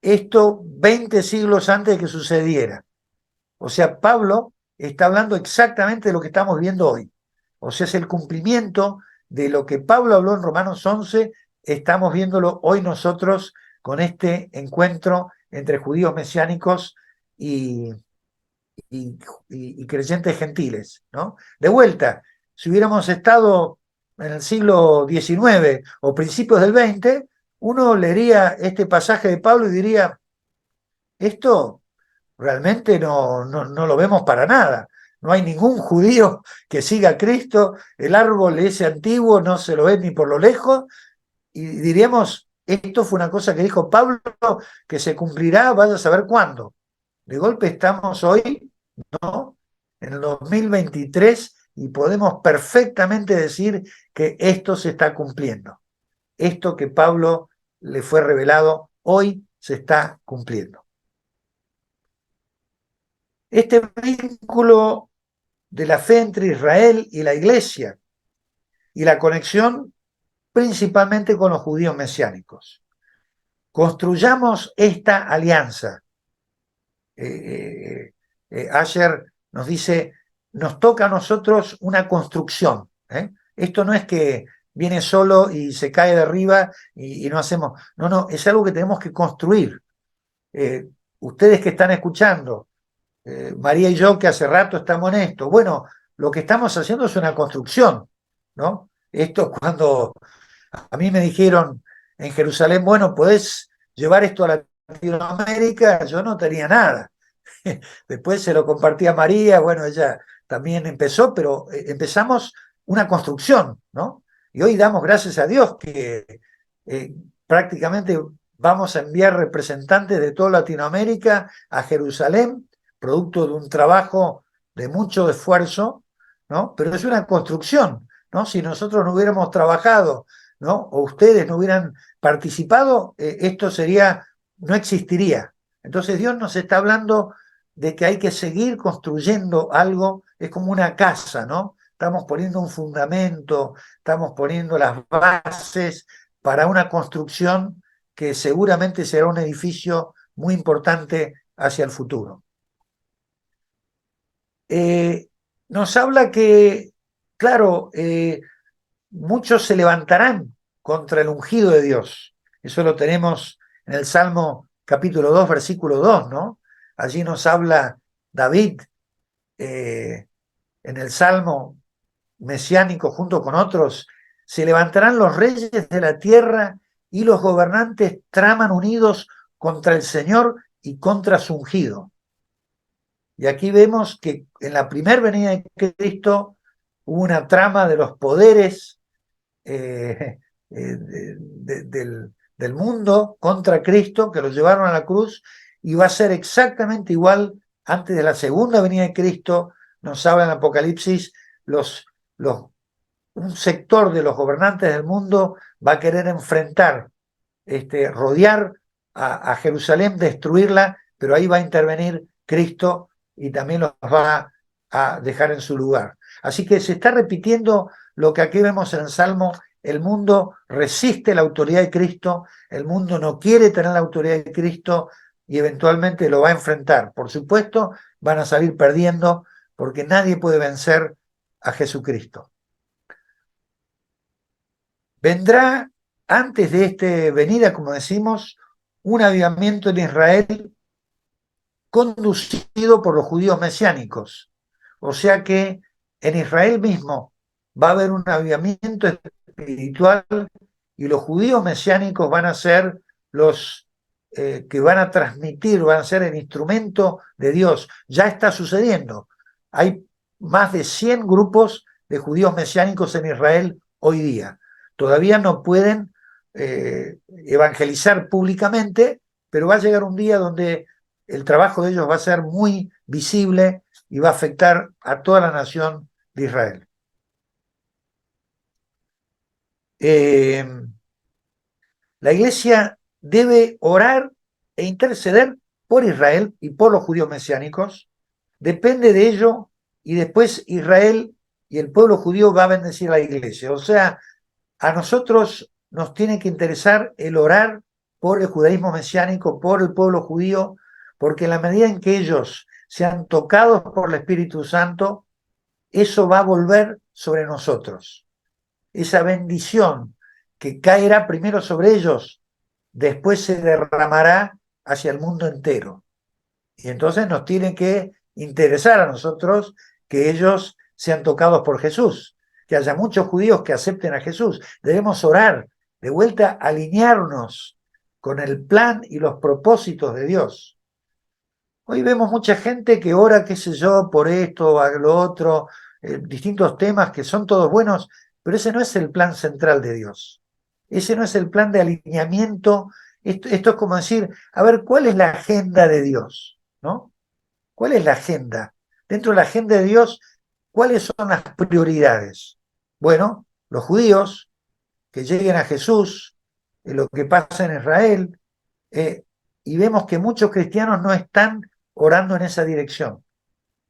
esto 20 siglos antes de que sucediera. O sea, Pablo está hablando exactamente de lo que estamos viendo hoy. O sea, es el cumplimiento de lo que Pablo habló en Romanos 11, estamos viéndolo hoy nosotros con este encuentro entre judíos mesiánicos y, y creyentes gentiles, ¿no? De vuelta, si hubiéramos estado en el siglo XIX o principios del XX, uno leería este pasaje de Pablo y diría, esto realmente no lo vemos para nada. No hay ningún judío que siga a Cristo, el árbol ese antiguo no se lo ve ni por lo lejos, y diríamos, esto fue una cosa que dijo Pablo, que se cumplirá, vaya a saber cuándo. De golpe estamos hoy, ¿no?, en el 2023 y podemos perfectamente decir que esto se está cumpliendo. Esto que Pablo le fue revelado hoy se está cumpliendo. Este vínculo de la fe entre Israel y la Iglesia y la conexión principalmente con los judíos mesiánicos. Construyamos esta alianza. Asher nos dice, nos toca a nosotros una construcción. Esto no es que viene solo y se cae de arriba y no hacemos, no, es algo que tenemos que construir. Ustedes que están escuchando, María y yo que hace rato estamos en esto, bueno, lo que estamos haciendo es una construcción, ¿no? Esto cuando a mí me dijeron en Jerusalén, bueno, podés llevar esto a Latinoamérica, yo no tenía nada. Después se lo compartí a María, bueno, ella también empezó, pero empezamos una construcción, ¿no? Y hoy damos gracias a Dios que prácticamente vamos a enviar representantes de toda Latinoamérica a Jerusalén, producto de un trabajo de mucho esfuerzo, ¿no? Pero es una construcción, ¿no? Si nosotros no hubiéramos trabajado, ¿no?, o ustedes no hubieran participado, esto no existiría. Entonces Dios nos está hablando de que hay que seguir construyendo algo, es como una casa, ¿no? Estamos poniendo un fundamento, estamos poniendo las bases para una construcción que seguramente será un edificio muy importante hacia el futuro. nos habla que, claro, muchos se levantarán contra el ungido de Dios. Eso lo tenemos en el Salmo capítulo 2, versículo 2, ¿no? Allí nos habla David en el Salmo mesiánico junto con otros. Se levantarán los reyes de la tierra y los gobernantes traman unidos contra el Señor y contra su ungido. Y aquí vemos que en la primera venida de Cristo hubo una trama de los poderes del mundo contra Cristo, que lo llevaron a la cruz, y va a ser exactamente igual antes de la segunda venida de Cristo. Nos habla en Apocalipsis, un sector de los gobernantes del mundo va a querer enfrentar, rodear a Jerusalén, destruirla, pero ahí va a intervenir Cristo y también los va a dejar en su lugar. Así que se está repitiendo lo que aquí vemos en el Salmo. El mundo resiste la autoridad de Cristo, el mundo no quiere tener la autoridad de Cristo y eventualmente lo va a enfrentar. Por supuesto, van a salir perdiendo porque nadie puede vencer a Jesucristo. Vendrá antes de esta venida, como decimos, un avivamiento en Israel conducido por los judíos mesiánicos. O sea que en Israel mismo va a haber un avivamiento espiritual y los judíos mesiánicos van a ser los que van a transmitir, van a ser el instrumento de Dios. Ya está sucediendo. Hay más de 100 grupos de judíos mesiánicos en Israel hoy día. Todavía no pueden evangelizar públicamente, pero va a llegar un día donde el trabajo de ellos va a ser muy visible y va a afectar a toda la nación de Israel. La iglesia debe orar e interceder por Israel y por los judíos mesiánicos. Depende de ello y después Israel y el pueblo judío va a bendecir a la iglesia. O sea, a nosotros nos tiene que interesar el orar por el judaísmo mesiánico, por el pueblo judío, porque en la medida en que ellos sean tocados por el Espíritu Santo, eso va a volver sobre nosotros. Esa bendición que caerá primero sobre ellos, después se derramará hacia el mundo entero. Y entonces nos tiene que interesar a nosotros que ellos sean tocados por Jesús, que haya muchos judíos que acepten a Jesús. Debemos orar, de vuelta alinearnos con el plan y los propósitos de Dios. Hoy vemos mucha gente que ora, qué sé yo, por esto, a lo otro, distintos temas que son todos buenos, pero ese no es el plan central de Dios. Ese no es el plan de alineamiento. Esto es como decir, a ver, ¿cuál es la agenda de Dios? ¿No? ¿Cuál es la agenda? Dentro de la agenda de Dios, ¿cuáles son las prioridades? Bueno, los judíos, que lleguen a Jesús, lo que pasa en Israel, y vemos que muchos cristianos no están orando en esa dirección,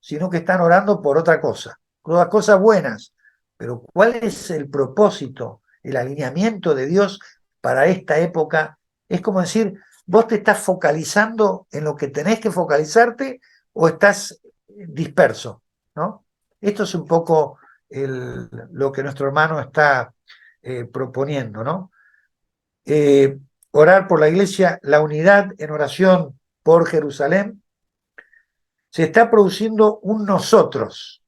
sino que están orando por otra cosa, todas cosas buenas. Pero ¿cuál es el propósito, el alineamiento de Dios para esta época? Es como decir, vos te estás focalizando en lo que tenés que focalizarte o estás disperso, ¿no? Esto es un poco lo que nuestro hermano está proponiendo, ¿no? Orar por la iglesia, la unidad en oración por Jerusalén. Se está produciendo un nosotros,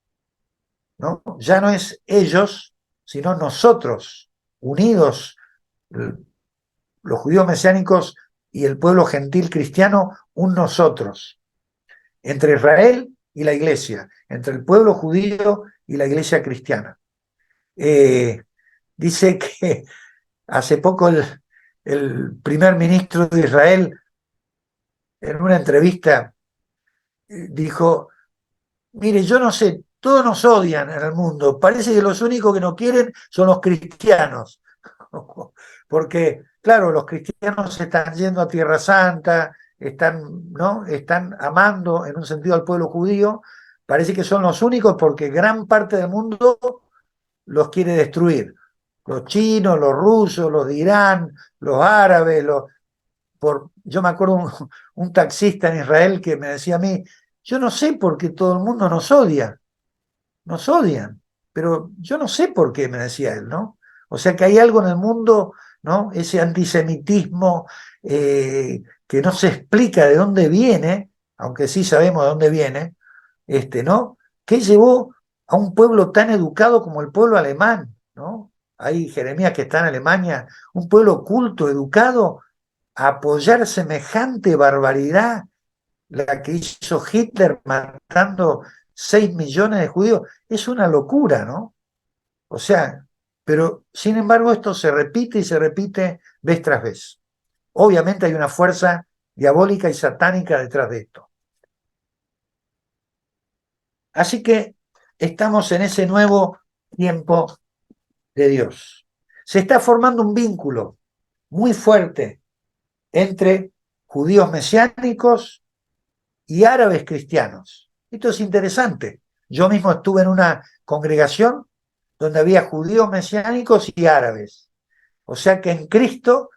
¿no? Ya no es ellos, sino nosotros, unidos, los judíos mesiánicos y el pueblo gentil cristiano, un nosotros, entre Israel y la iglesia, entre el pueblo judío y la iglesia cristiana. Dice que hace poco el primer ministro de Israel, en una entrevista, dijo, mire, yo no sé, todos nos odian en el mundo, parece que los únicos que nos quieren son los cristianos, porque, claro, los cristianos están yendo a Tierra Santa, están amando en un sentido al pueblo judío, parece que son los únicos porque gran parte del mundo los quiere destruir. Los chinos, los rusos, los de Irán, los árabes, yo me acuerdo un taxista en Israel que me decía a mí, yo no sé por qué todo el mundo nos odia, nos odian, pero yo no sé por qué, me decía él, ¿no? O sea que hay algo en el mundo, ¿no? Ese antisemitismo que no se explica de dónde viene, aunque sí sabemos de dónde viene, ¿no? Que llevó a un pueblo tan educado como el pueblo alemán, ¿no? Hay Jeremías que está en Alemania, un pueblo culto, educado, a apoyar semejante barbaridad, la que hizo Hitler matando 6 millones de judíos, es una locura, ¿no? O sea, pero sin embargo esto se repite y se repite vez tras vez. Obviamente hay una fuerza diabólica y satánica detrás de esto. Así que estamos en ese nuevo tiempo de Dios. Se está formando un vínculo muy fuerte entre judíos mesiánicos y árabes cristianos. Esto es interesante. Yo mismo estuve en una congregación donde había judíos mesiánicos y árabes. O sea que en Cristo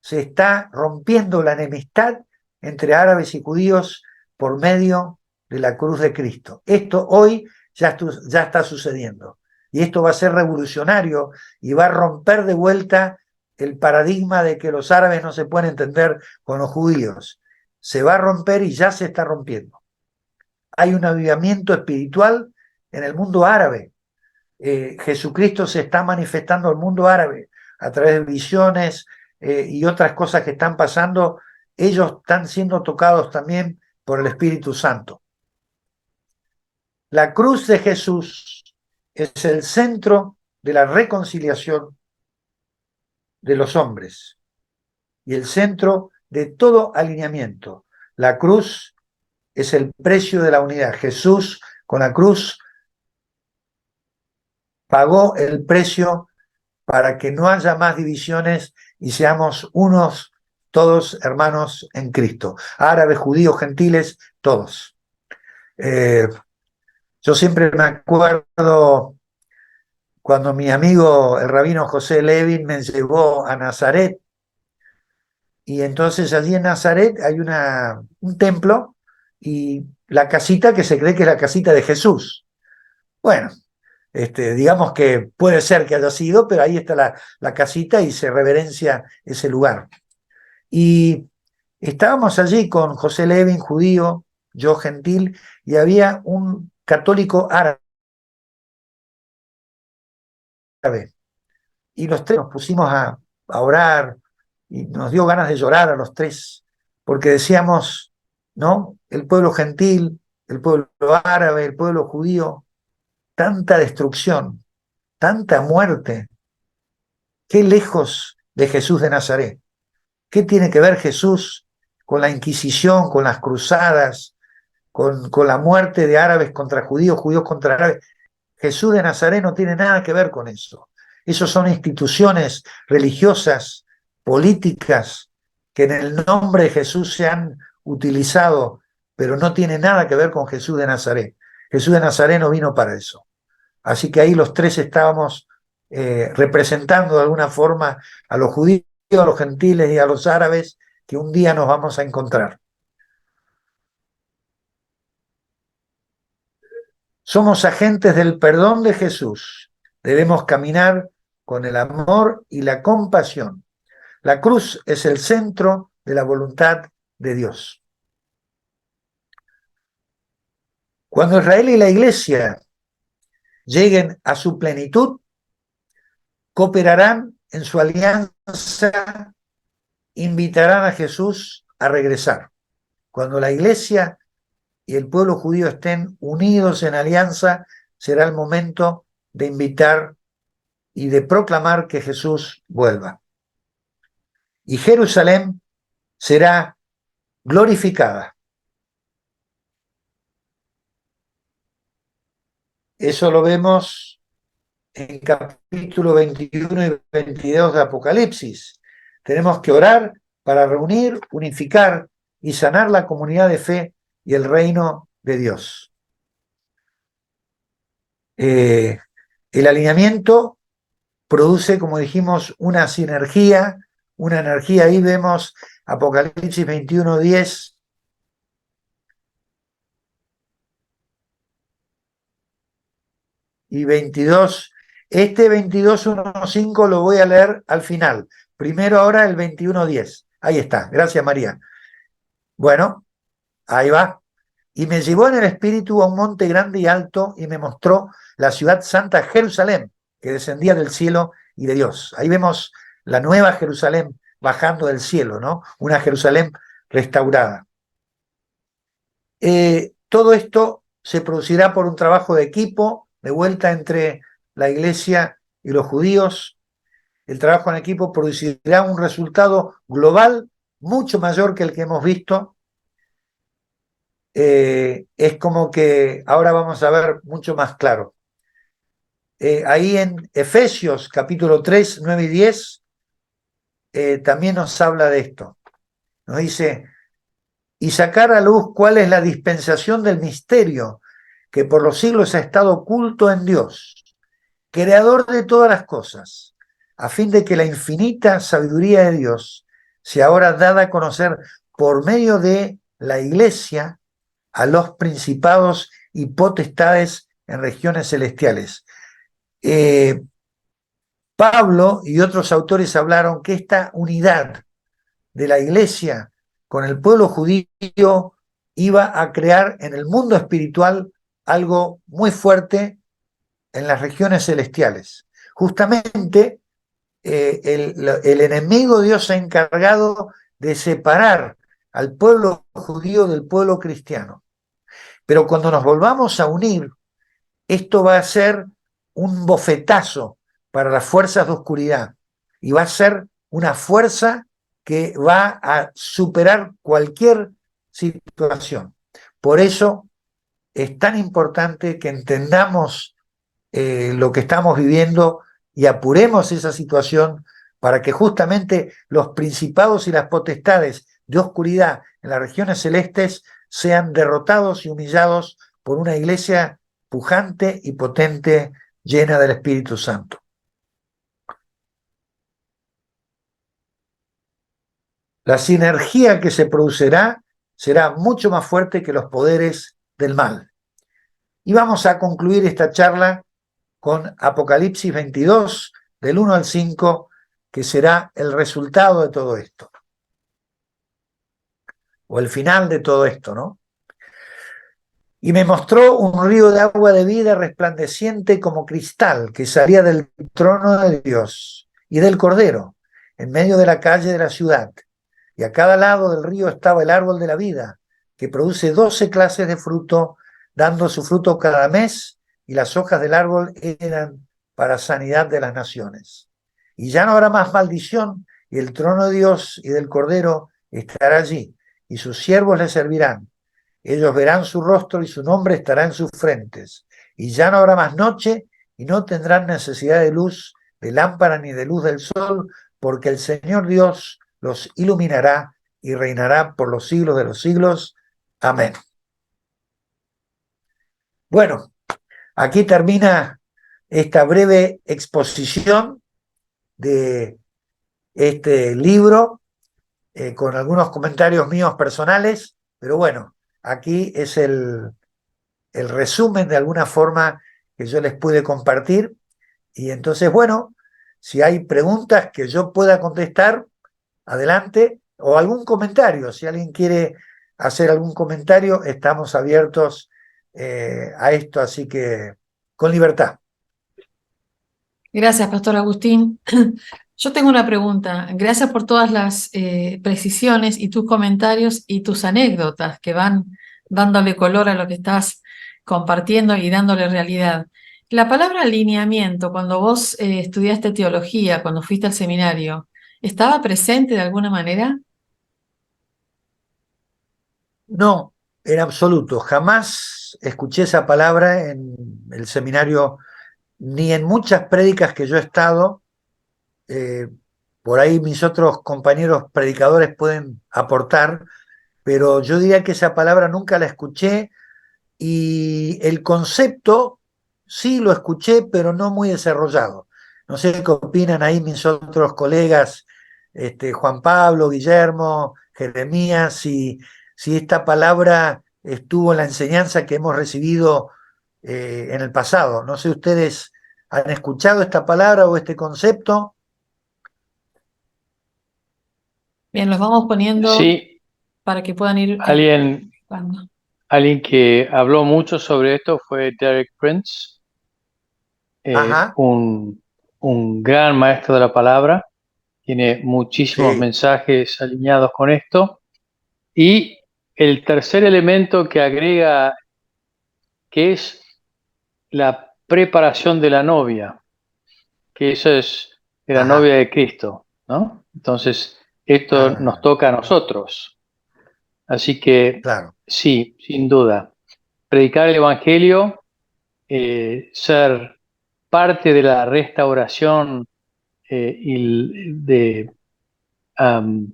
se está rompiendo la enemistad entre árabes y judíos por medio de la cruz de Cristo. Esto hoy ya está sucediendo. Y esto va a ser revolucionario y va a romper de vuelta el paradigma de que los árabes no se pueden entender con los judíos. Se va a romper y ya se está rompiendo. Hay un avivamiento espiritual en el mundo árabe. Jesucristo se está manifestando al mundo árabe a través de visiones y otras cosas que están pasando. Ellos están siendo tocados también por el Espíritu Santo. La cruz de Jesús es el centro de la reconciliación de los hombres y el centro de todo alineamiento. La cruz es el precio de la unidad. Jesús con la cruz pagó el precio para que no haya más divisiones y seamos unos, todos hermanos en Cristo. Árabes, judíos, gentiles, todos. Yo siempre me acuerdo cuando mi amigo, el rabino José Levin, me llevó a Nazaret, y entonces allí en Nazaret hay un templo y la casita que se cree que es la casita de Jesús. Bueno, digamos que puede ser que haya sido, pero ahí está la casita y se reverencia ese lugar. Y estábamos allí con José Levin, judío, yo gentil, y había un católico árabe. Y los tres nos pusimos a orar y nos dio ganas de llorar a los tres, porque decíamos, ¿no? El pueblo gentil, el pueblo árabe, el pueblo judío, tanta destrucción, tanta muerte. Qué lejos de Jesús de Nazaret. ¿Qué tiene que ver Jesús con la Inquisición, con las cruzadas, con la muerte de árabes contra judíos, judíos contra árabes? Jesús de Nazaret no tiene nada que ver con eso. Esos son instituciones religiosas, políticas, que en el nombre de Jesús se han utilizado, pero no tiene nada que ver con Jesús de Nazaret. Jesús de Nazaret no vino para eso. Así que ahí los tres estábamos representando de alguna forma a los judíos, a los gentiles y a los árabes que un día nos vamos a encontrar. Somos agentes del perdón de Jesús. Debemos caminar con el amor y la compasión. La cruz es el centro de la voluntad de Dios. Cuando Israel y la Iglesia lleguen a su plenitud, cooperarán en su alianza, invitarán a Jesús a regresar. Cuando la Iglesia y el pueblo judío estén unidos en alianza, será el momento de invitar y de proclamar que Jesús vuelva. Y Jerusalén será glorificada. Eso lo vemos en capítulo 21 y 22 de Apocalipsis. Tenemos que orar para reunir, unificar y sanar la comunidad de fe y el reino de Dios. El alineamiento produce, como dijimos, una sinergia, una energía. Ahí vemos Apocalipsis 21:10. y 22. Este 22.1.5 lo voy a leer al final. Primero ahora el 21.10. Ahí está. Gracias, María. Bueno, ahí va. Y me llevó en el espíritu a un monte grande y alto y me mostró la ciudad santa Jerusalén, que descendía del cielo y de Dios. Ahí vemos la nueva Jerusalén bajando del cielo, ¿no? Una Jerusalén restaurada. Todo esto se producirá por un trabajo de equipo, de vuelta entre la iglesia y los judíos. El trabajo en equipo producirá un resultado global mucho mayor que el que hemos visto. Es como que ahora vamos a ver mucho más claro. Ahí en Efesios capítulo 3, 9 y 10 también nos habla de esto. Nos dice, y sacar a luz cuál es la dispensación del misterio que por los siglos ha estado oculto en Dios, creador de todas las cosas, a fin de que la infinita sabiduría de Dios sea ahora dada a conocer por medio de la iglesia a los principados y potestades en regiones celestiales. Pablo y otros autores hablaron que esta unidad de la iglesia con el pueblo judío iba a crear en el mundo espiritual algo muy fuerte en las regiones celestiales. Justamente el enemigo Dios se ha encargado de separar al pueblo judío del pueblo cristiano. Pero cuando nos volvamos a unir, esto va a ser un bofetazo para las fuerzas de oscuridad y va a ser una fuerza que va a superar cualquier situación. Por eso es tan importante que entendamos lo que estamos viviendo y apuremos esa situación para que justamente los principados y las potestades de oscuridad en las regiones celestes sean derrotados y humillados por una iglesia pujante y potente, llena del Espíritu Santo. La sinergia que se producirá será mucho más fuerte que los poderes del mal. Y vamos a concluir esta charla con Apocalipsis 22, del 1 al 5, que será el resultado de todo esto. O el final de todo esto, ¿no? Y me mostró un río de agua de vida resplandeciente como cristal que salía del trono de Dios y del Cordero, en medio de la calle de la ciudad. Y a cada lado del río estaba el árbol de la vida, que produce 12 clases de fruto, dando su fruto cada mes, y las hojas del árbol eran para sanidad de las naciones. Y ya no habrá más maldición, y el trono de Dios y del Cordero estará allí, y sus siervos le servirán. Ellos verán su rostro y su nombre estará en sus frentes. Y ya no habrá más noche, y no tendrán necesidad de luz, de lámpara ni de luz del sol, porque el Señor Dios los iluminará y reinará por los siglos de los siglos. Amén. Bueno, aquí termina esta breve exposición de este libro, con algunos comentarios míos personales, pero bueno, aquí es el resumen de alguna forma que yo les pude compartir. Y entonces, bueno, si hay preguntas que yo pueda contestar, adelante, o algún comentario. Si alguien quiere hacer algún comentario, estamos abiertos a esto, así que con libertad. Gracias, Pastor Agustín. Yo tengo una pregunta. Gracias por todas las precisiones y tus comentarios y tus anécdotas que van dándole color a lo que estás compartiendo y dándole realidad. La palabra alineamiento, cuando vos estudiaste teología, cuando fuiste al seminario, ¿estaba presente de alguna manera? No, en absoluto. Jamás escuché esa palabra en el seminario, ni en muchas prédicas que yo he estado. Por ahí mis otros compañeros predicadores pueden aportar, pero yo diría que esa palabra nunca la escuché, y el concepto sí lo escuché, pero no muy desarrollado. No sé qué opinan ahí mis otros colegas, Juan Pablo, Guillermo, Jeremías, si esta palabra estuvo en la enseñanza que hemos recibido en el pasado. No sé, ¿ustedes han escuchado esta palabra o este concepto? Bien, los vamos poniendo Sí, para que puedan ir alguien, buscando. alguien que habló mucho sobre esto fue Derek Prince, Ajá, un gran maestro de la palabra. Tiene muchísimos sí, mensajes alineados con esto. Y el tercer elemento que agrega, que es la preparación de la novia, que eso es de la ajá, novia de Cristo, ¿no? Entonces, esto nos ah, toca a nosotros. Así que claro, sí, sin duda, predicar el Evangelio, ser parte de la restauración am,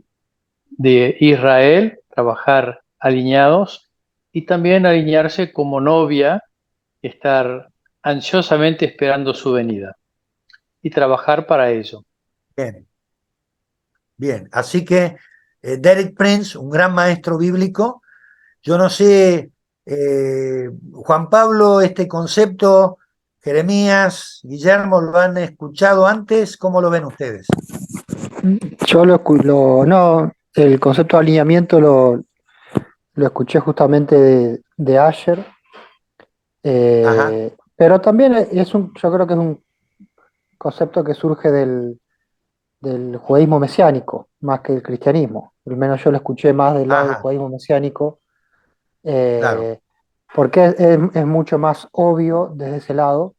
de Israel, trabajar alineados y también alinearse como novia, estar ansiosamente esperando su venida y trabajar para ello. bien, bien. Así que Derek Prince, un gran maestro bíblico. Yo no sé, Juan Pablo, este concepto, Jeremías, Guillermo, ¿lo han escuchado antes? ¿Cómo lo ven ustedes? Yo no, el concepto de alineamiento lo escuché justamente de Asher, Ajá, pero también yo creo que es un concepto que surge del judaísmo mesiánico, más que el cristianismo. Al menos yo lo escuché más del lado del ajá, judaísmo mesiánico, claro, eh, porque es mucho más obvio desde ese lado,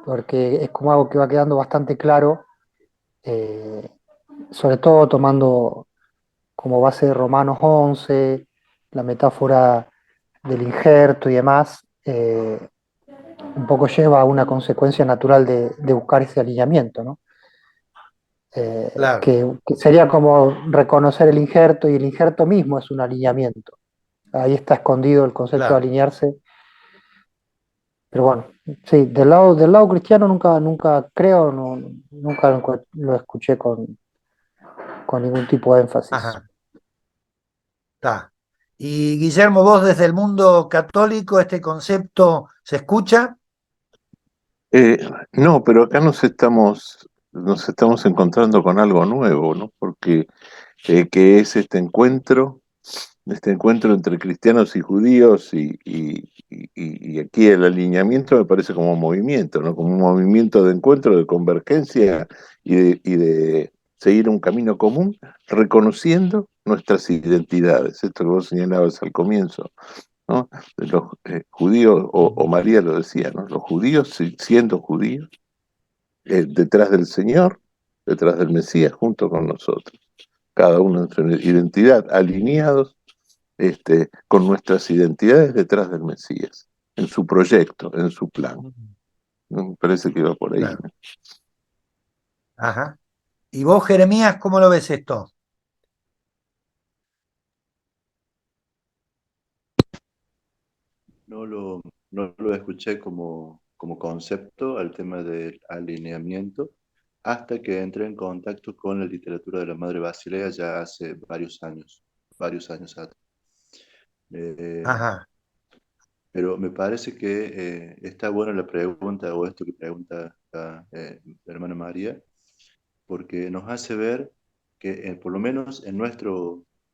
porque es como algo que va quedando bastante claro, eh, sobre todo tomando como base de Romanos 11, la metáfora del injerto y demás, un poco lleva a una consecuencia natural de buscar ese alineamiento, ¿no? claro, Que sería como reconocer el injerto y el injerto mismo es un alineamiento. Ahí está escondido el concepto de claro. alinearse, pero bueno, sí, del lado cristiano nunca creo, nunca lo escuché con ningún tipo de énfasis. Ajá, está. Y Guillermo, vos desde el mundo católico, ¿este concepto se escucha? Eh, no, pero acá nos estamos encontrando con algo nuevo, ¿no? Porque que es este encuentro entre cristianos y judíos y aquí el alineamiento me parece como un movimiento, ¿no? Como un movimiento de encuentro, de convergencia y de seguir un camino común, reconociendo nuestras identidades, esto que vos señalabas al comienzo, ¿no? Los judíos, o María lo decía, ¿no? Los judíos siendo judíos, detrás del Señor, detrás del Mesías, junto con nosotros, cada uno en su identidad, alineados con nuestras identidades detrás del Mesías, en su proyecto, en su plan. ¿No? Me parece que va por ahí, Claro, ¿no? ajá. ¿Y vos, Jeremías, cómo lo ves esto? No lo escuché como concepto al tema del alineamiento hasta que entré en contacto con la literatura de la Madre Basilea ya hace varios años atrás. Eh, Ajá, pero me parece que está buena la pregunta o esto que pregunta la hermana María, porque nos hace ver que por lo menos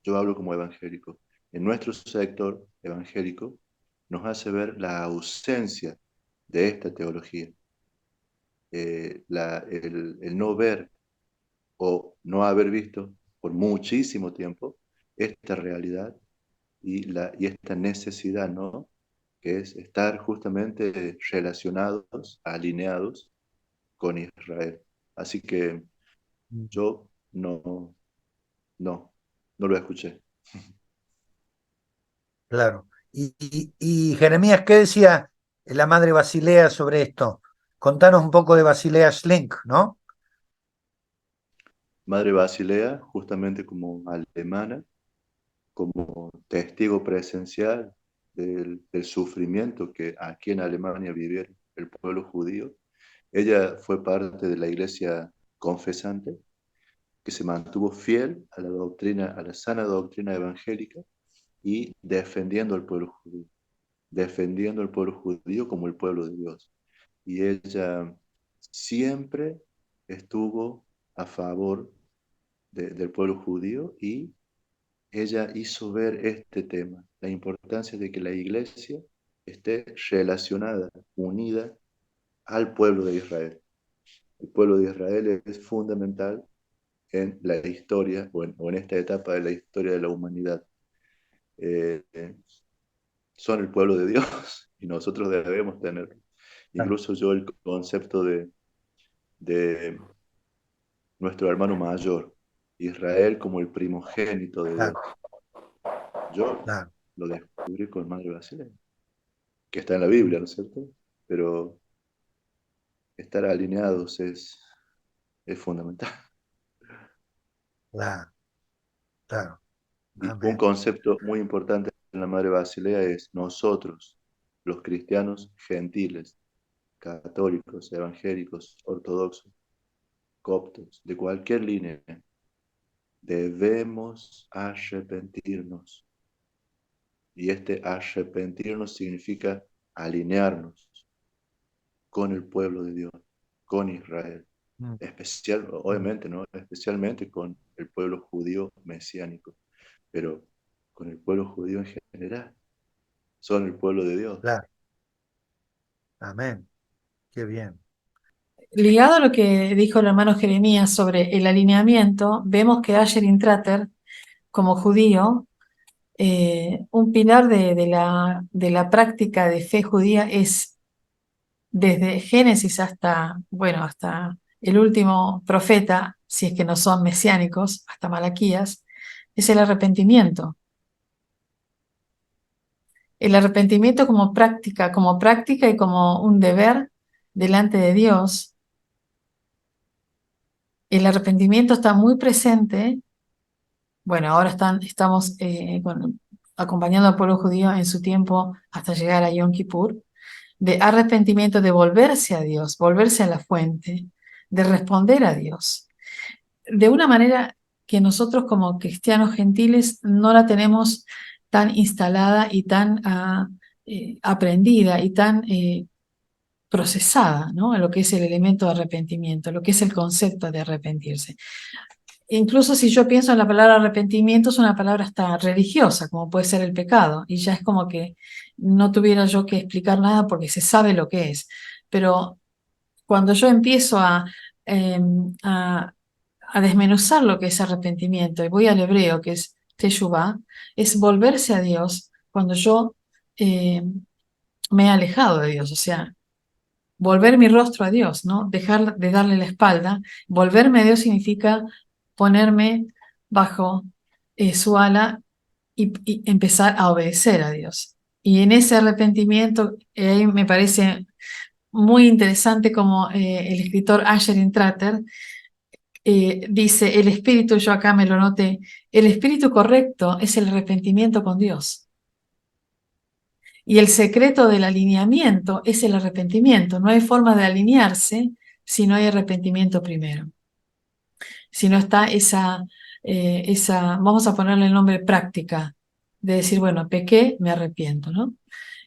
yo hablo como evangélico, en nuestro sector evangélico nos hace ver la ausencia de esta teología, el no ver o no haber visto por muchísimo tiempo esta realidad y esta necesidad, ¿no? Que es estar justamente relacionados, alineados con Israel. Así que yo no, no lo escuché. claro. Y Jeremías, ¿qué decía la madre Basilea sobre esto? Contanos un poco de Basilea Schlink, ¿no? Madre Basilea, justamente como alemana, como testigo presencial del sufrimiento que aquí en Alemania vivió el pueblo judío. Ella fue parte de la iglesia confesante que se mantuvo fiel a la doctrina, a la sana doctrina evangélica y defendiendo al pueblo judío. defendiendo al pueblo judío como el pueblo de Dios. Y ella siempre estuvo a favor del pueblo judío, y ella hizo ver este tema, la importancia de que la iglesia esté relacionada, unida al pueblo de Israel. El pueblo de Israel es fundamental en la historia o en esta etapa de la historia de la humanidad. Eh, son el pueblo de Dios y nosotros debemos tenerlo. Incluso yo el concepto de nuestro hermano mayor, Israel como el primogénito de Dios. Yo lo descubrí con Madre Basilea, que está en la Biblia, ¿no es cierto? Pero estar alineados es fundamental. Claro, claro. Y un Amén. concepto muy importante en la Madre Basilea es nosotros, los cristianos gentiles, católicos, evangélicos, ortodoxos, coptos, de cualquier línea, debemos arrepentirnos. Y este arrepentirnos significa alinearnos con el pueblo de Dios, con Israel. Obviamente, ¿no? Especialmente con el pueblo judío mesiánico, pero con el pueblo judío en general. Son el pueblo de Dios. Claro. Amén. Qué bien. Ligado a lo que dijo el hermano Jeremías sobre el alineamiento, vemos que Asher Intrater, como judío, un pilar de la práctica de fe judía es, desde Génesis hasta, bueno, hasta el último profeta, si es que no son mesiánicos, hasta Malaquías, es el arrepentimiento. El arrepentimiento como práctica y como un deber delante de Dios. El arrepentimiento está muy presente. Bueno, ahora estamos acompañando al pueblo judío en su tiempo hasta llegar a Yom Kippur, de arrepentimiento, de volverse a Dios, volverse a la fuente, de responder a Dios. De una manera que nosotros como cristianos gentiles no la tenemos tan instalada y tan aprendida y tan procesada, ¿no? En lo que es el elemento de arrepentimiento, lo que es el concepto de arrepentirse. Incluso si yo pienso en la palabra arrepentimiento, es una palabra hasta religiosa, como puede ser el pecado, y ya es como que no tuviera yo que explicar nada porque se sabe lo que es. Pero cuando yo empiezo a, a desmenuzar lo que es arrepentimiento, y voy al hebreo, que es teshuvah, es volverse a Dios cuando yo me he alejado de Dios, o sea, volver mi rostro a Dios, ¿no? Dejar de darle la espalda. Volverme a Dios significa ponerme bajo su ala y empezar a obedecer a Dios. Y en ese arrepentimiento, me parece muy interesante como el escritor Asher Intrater dice, el espíritu, yo acá me lo noté, el espíritu correcto es el arrepentimiento con Dios. Y el secreto del alineamiento es el arrepentimiento. No hay forma de alinearse si no hay arrepentimiento primero. Si no está vamos a ponerle el nombre práctica, de decir, bueno, pequé, me arrepiento, ¿no?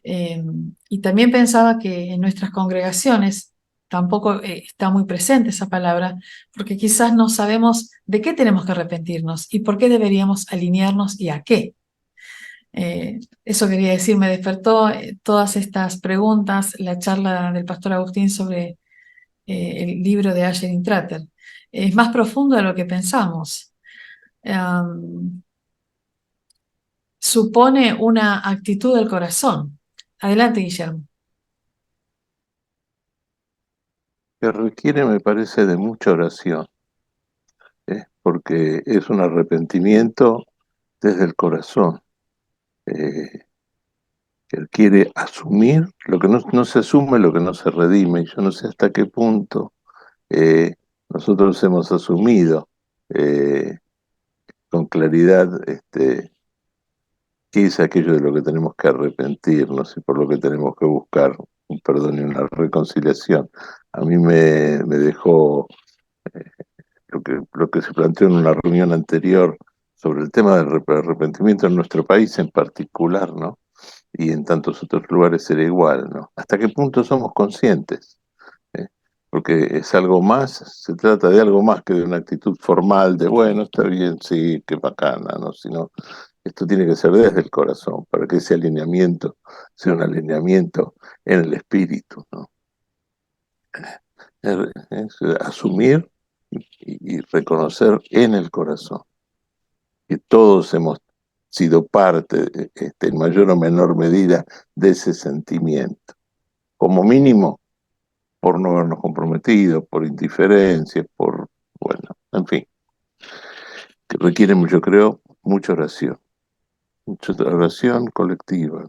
Y también pensaba que en nuestras congregaciones tampoco está muy presente esa palabra, porque quizás no sabemos de qué tenemos que arrepentirnos y por qué deberíamos alinearnos y a qué. Eso quería decir, me despertó todas estas preguntas, la charla del pastor Agustín sobre el libro de Asher Intrater. Es más profundo de lo que pensamos. Supone una actitud del corazón. Adelante, Guillermo. Que requiere, me parece, de mucha oración, porque es un arrepentimiento desde el corazón, que él quiere asumir lo que no se asume, lo que no se redime, y yo no sé hasta qué punto nosotros hemos asumido con claridad qué es aquello de lo que tenemos que arrepentirnos y por lo que tenemos que buscar un perdón y una reconciliación. A mí me dejó lo que se planteó en una reunión anterior sobre el tema del arrepentimiento en nuestro país en particular, ¿no? y en tantos otros lugares será igual, ¿no? ¿Hasta qué punto somos conscientes? ¿Eh? Porque es algo más, se trata de algo más que de una actitud formal de, bueno, está bien, sí, qué bacana, ¿no? Sino, esto tiene que ser desde el corazón, para que ese alineamiento sea un alineamiento en el espíritu, ¿no? Es asumir y reconocer en el corazón que todos hemos sido parte, en mayor o menor medida, de ese sentimiento. Como mínimo, por no habernos comprometido, por indiferencia, por, bueno, en fin, que requiere, yo creo, mucha oración colectiva.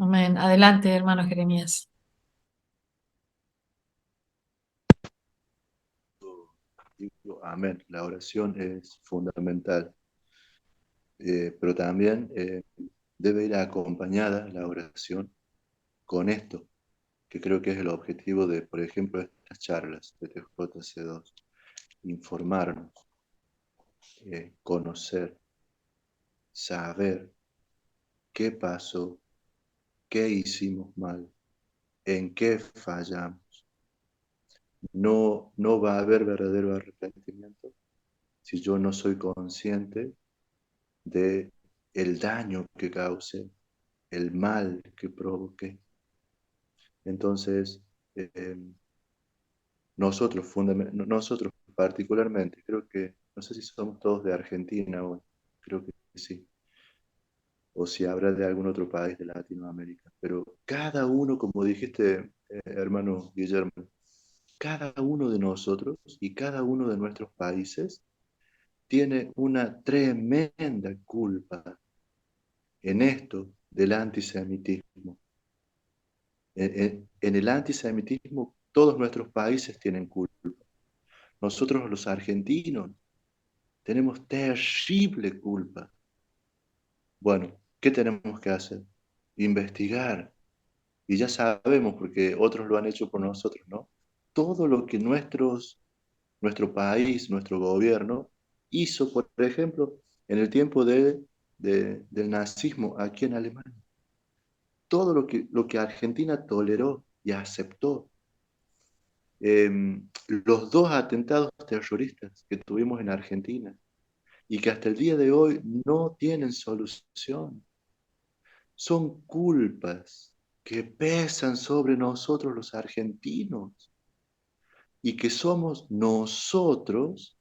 Amén. Adelante, hermano Jeremías. Digo, amén. La oración es fundamental, pero también debe ir acompañada la oración con esto, que creo que es el objetivo de, por ejemplo, estas charlas de TJC2, informarnos, conocer, saber qué pasó, qué hicimos mal, en qué fallamos. No va a haber verdadero arrepentimiento si yo no soy consciente de el daño que causé, el mal que provoqué. Entonces, nosotros particularmente, creo que, no sé si somos todos de Argentina hoy, creo que sí, o si habrá de algún otro país de Latinoamérica, pero cada uno, como dijiste, hermano Guillermo, cada uno de nosotros y cada uno de nuestros países tiene una tremenda culpa en esto del antisemitismo. En el antisemitismo todos nuestros países tienen culpa. Nosotros los argentinos tenemos terrible culpa. Bueno, ¿qué tenemos que hacer? Investigar. Y ya sabemos, porque otros lo han hecho por nosotros, ¿no? Todo lo que nuestro país, nuestro gobierno hizo, por ejemplo, en el tiempo del nazismo aquí en Alemania. Todo lo que Argentina toleró y aceptó. Los dos atentados terroristas que tuvimos en Argentina y que hasta el día de hoy no tienen solución. Son culpas que pesan sobre nosotros los argentinos y que somos nosotros,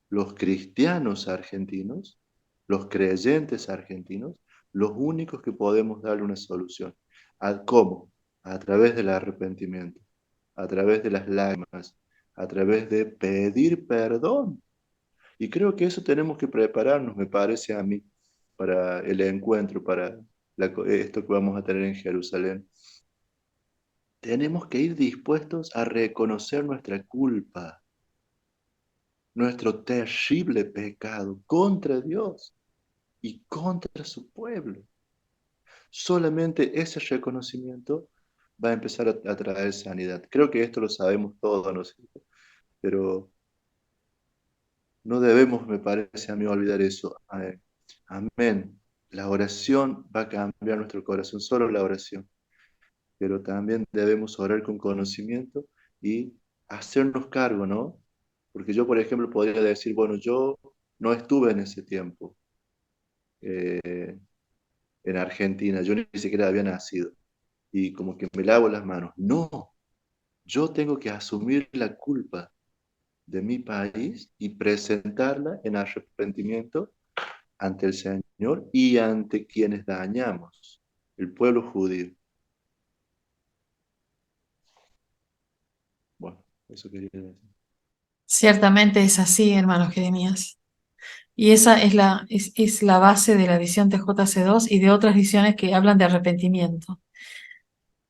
los cristianos argentinos, los creyentes argentinos, los únicos que podemos darle una solución. ¿Cómo? A través del arrepentimiento, a través de las lágrimas, a través de pedir perdón. Y creo que eso tenemos que prepararnos, me parece a mí, para el encuentro, para esto que vamos a tener en Jerusalén. Tenemos que ir dispuestos a reconocer nuestra culpa, nuestro terrible pecado contra Dios y contra su pueblo. Solamente ese reconocimiento va a empezar a traer sanidad. Creo que esto lo sabemos todos, ¿no es cierto? Pero no debemos, me parece a mí, olvidar eso. Amén. La oración va a cambiar nuestro corazón, solo la oración. Pero también debemos orar con conocimiento y hacernos cargo, ¿no? Porque yo, por ejemplo, podría decir, bueno, yo no estuve en ese tiempo en Argentina, yo ni siquiera había nacido. Y como que me lavo las manos. No, yo tengo que asumir la culpa de mi país y presentarla en arrepentimiento ante el Señor y ante quienes dañamos, el pueblo judío. Bueno, eso quería decir. Ciertamente es así, hermano Jeremías. Y esa es la base de la visión TJC2 y de otras visiones que hablan de arrepentimiento.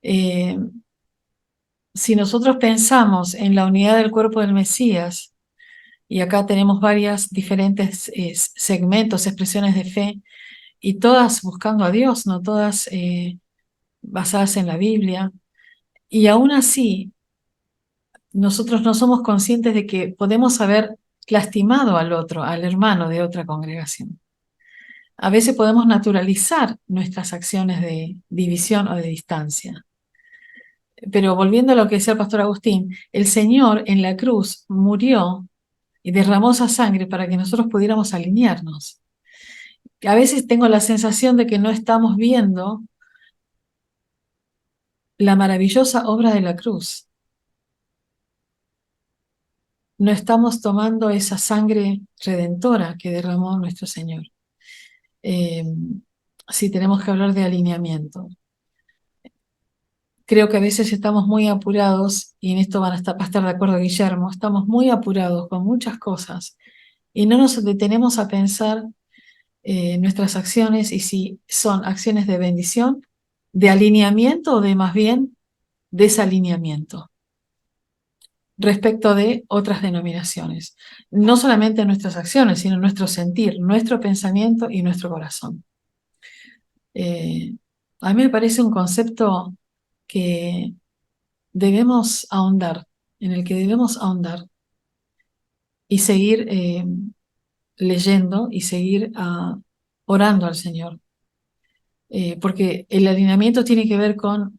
Eh, si nosotros pensamos en la unidad del cuerpo del Mesías, y acá tenemos varias diferentes segmentos, expresiones de fe, y todas buscando a Dios, no todas basadas en la Biblia, y aún así nosotros no somos conscientes de que podemos haber lastimado al otro, al hermano de otra congregación. A veces podemos naturalizar nuestras acciones de división o de distancia. Pero volviendo a lo que decía el pastor Agustín, el Señor en la cruz murió y derramó esa sangre para que nosotros pudiéramos alinearnos. A veces tengo la sensación de que no estamos viendo la maravillosa obra de la cruz. No estamos tomando esa sangre redentora que derramó nuestro Señor. Sí, tenemos que hablar de alineamiento. Creo que a veces estamos muy apurados, y en esto va a estar de acuerdo Guillermo, estamos muy apurados con muchas cosas y no nos detenemos a pensar nuestras acciones y si son acciones de bendición, de alineamiento o de más bien desalineamiento respecto de otras denominaciones. No solamente nuestras acciones, sino nuestro sentir, nuestro pensamiento y nuestro corazón. A mí me parece un concepto que debemos ahondar, en el que debemos ahondar y seguir leyendo y seguir orando al Señor. Porque el alineamiento tiene que ver con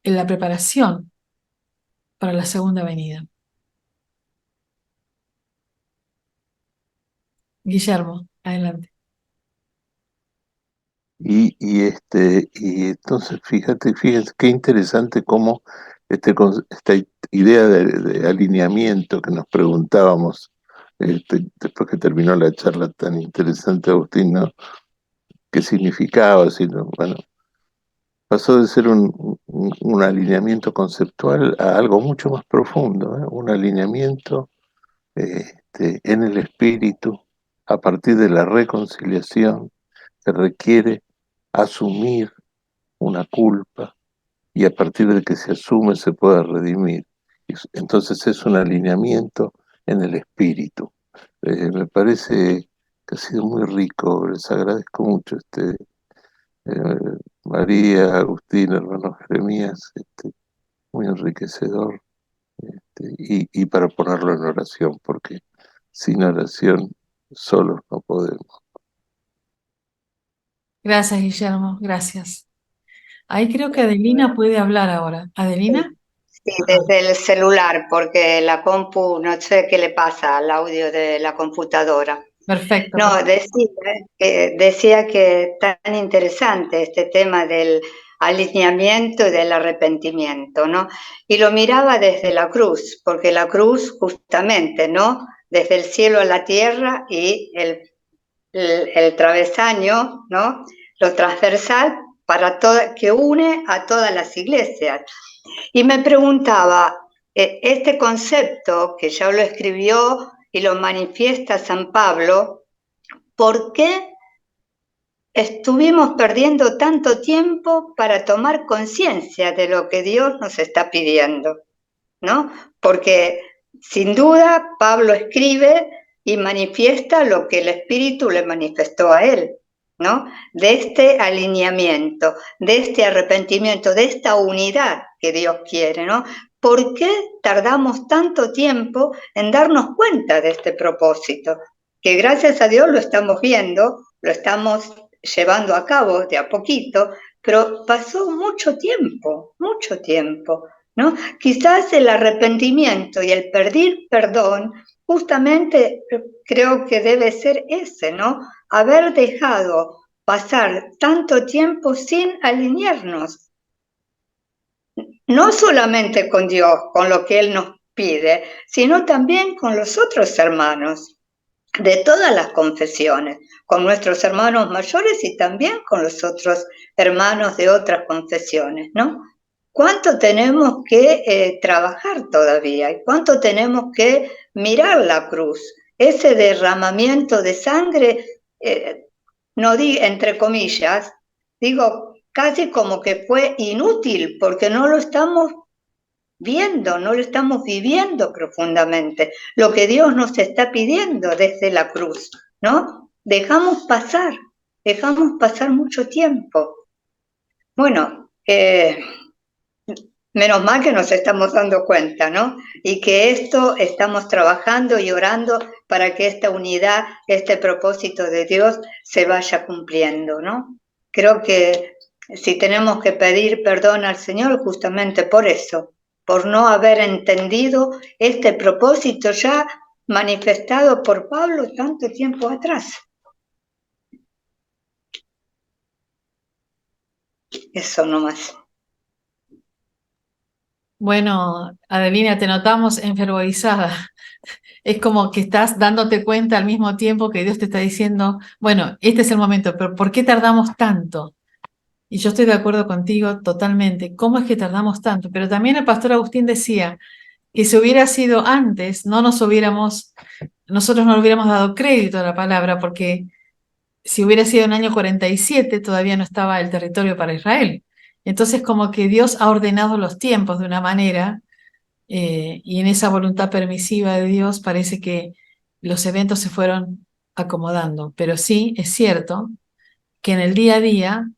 la preparación para la segunda venida. Guillermo, adelante. Y entonces fíjate qué interesante cómo esta idea de alineamiento que nos preguntábamos después que terminó la charla tan interesante, Agustín, ¿no? ¿Qué significaba? Bueno, pasó de ser un alineamiento conceptual a algo mucho más profundo, ¿eh? Un alineamiento en el espíritu a partir de la reconciliación que requiere asumir una culpa y a partir de que se asume se puede redimir. Entonces es un alineamiento en el espíritu. Me parece que ha sido muy rico, les agradezco mucho eh, María, Agustín, hermano Jeremías, muy enriquecedor, y para ponerlo en oración, porque sin oración solos no podemos. Gracias, Guillermo, gracias. Ahí creo que Adelina puede hablar ahora. ¿Adelina? Sí, desde el celular, porque la compu, no sé qué le pasa al audio de la computadora. Perfecto. No, decía que es tan interesante este tema del alineamiento y del arrepentimiento, ¿no? Y lo miraba desde la cruz, porque la cruz justamente, ¿no? Desde el cielo a la tierra y el travesaño, ¿no? Lo transversal que une a todas las iglesias. Y me preguntaba, este concepto que ya lo escribió y lo manifiesta San Pablo, ¿por qué estuvimos perdiendo tanto tiempo para tomar conciencia de lo que Dios nos está pidiendo? ¿No? Porque sin duda Pablo escribe y manifiesta lo que el Espíritu le manifestó a él, ¿no? De este alineamiento, de este arrepentimiento, de esta unidad que Dios quiere, ¿no? ¿Por qué tardamos tanto tiempo en darnos cuenta de este propósito? Que gracias a Dios lo estamos viendo, lo estamos llevando a cabo de a poquito, pero pasó mucho tiempo, ¿no? Quizás el arrepentimiento y el pedir perdón justamente creo que debe ser ese, ¿no? Haber dejado pasar tanto tiempo sin alinearnos, no solamente con Dios, con lo que Él nos pide, sino también con los otros hermanos de todas las confesiones, con nuestros hermanos mayores y también con los otros hermanos de otras confesiones, ¿no? ¿Cuánto tenemos que trabajar todavía? ¿Y cuánto tenemos que mirar la cruz? Ese derramamiento de sangre, no entre comillas, digo, casi como que fue inútil porque no lo estamos viendo, no lo estamos viviendo profundamente, lo que Dios nos está pidiendo desde la cruz, ¿no? Dejamos pasar mucho tiempo. Bueno, Menos mal que nos estamos dando cuenta, ¿no? Y que esto estamos trabajando y orando para que esta unidad, este propósito de Dios se vaya cumpliendo, ¿no? Creo que si tenemos que pedir perdón al Señor justamente por eso, por no haber entendido este propósito ya manifestado por Pablo tanto tiempo atrás. Eso nomás. Bueno, Adelina, te notamos enfervorizada. Es como que estás dándote cuenta al mismo tiempo que Dios te está diciendo, bueno, este es el momento, pero ¿por qué tardamos tanto? Y yo estoy de acuerdo contigo totalmente. ¿Cómo es que tardamos tanto? Pero también el pastor Agustín decía que si hubiera sido antes, nosotros no le hubiéramos dado crédito a la palabra, porque si hubiera sido en el año 47, todavía no estaba el territorio para Israel. Entonces, como que Dios ha ordenado los tiempos de una manera, y en esa voluntad permisiva de Dios parece que los eventos se fueron acomodando. Pero sí, es cierto que en el día a día,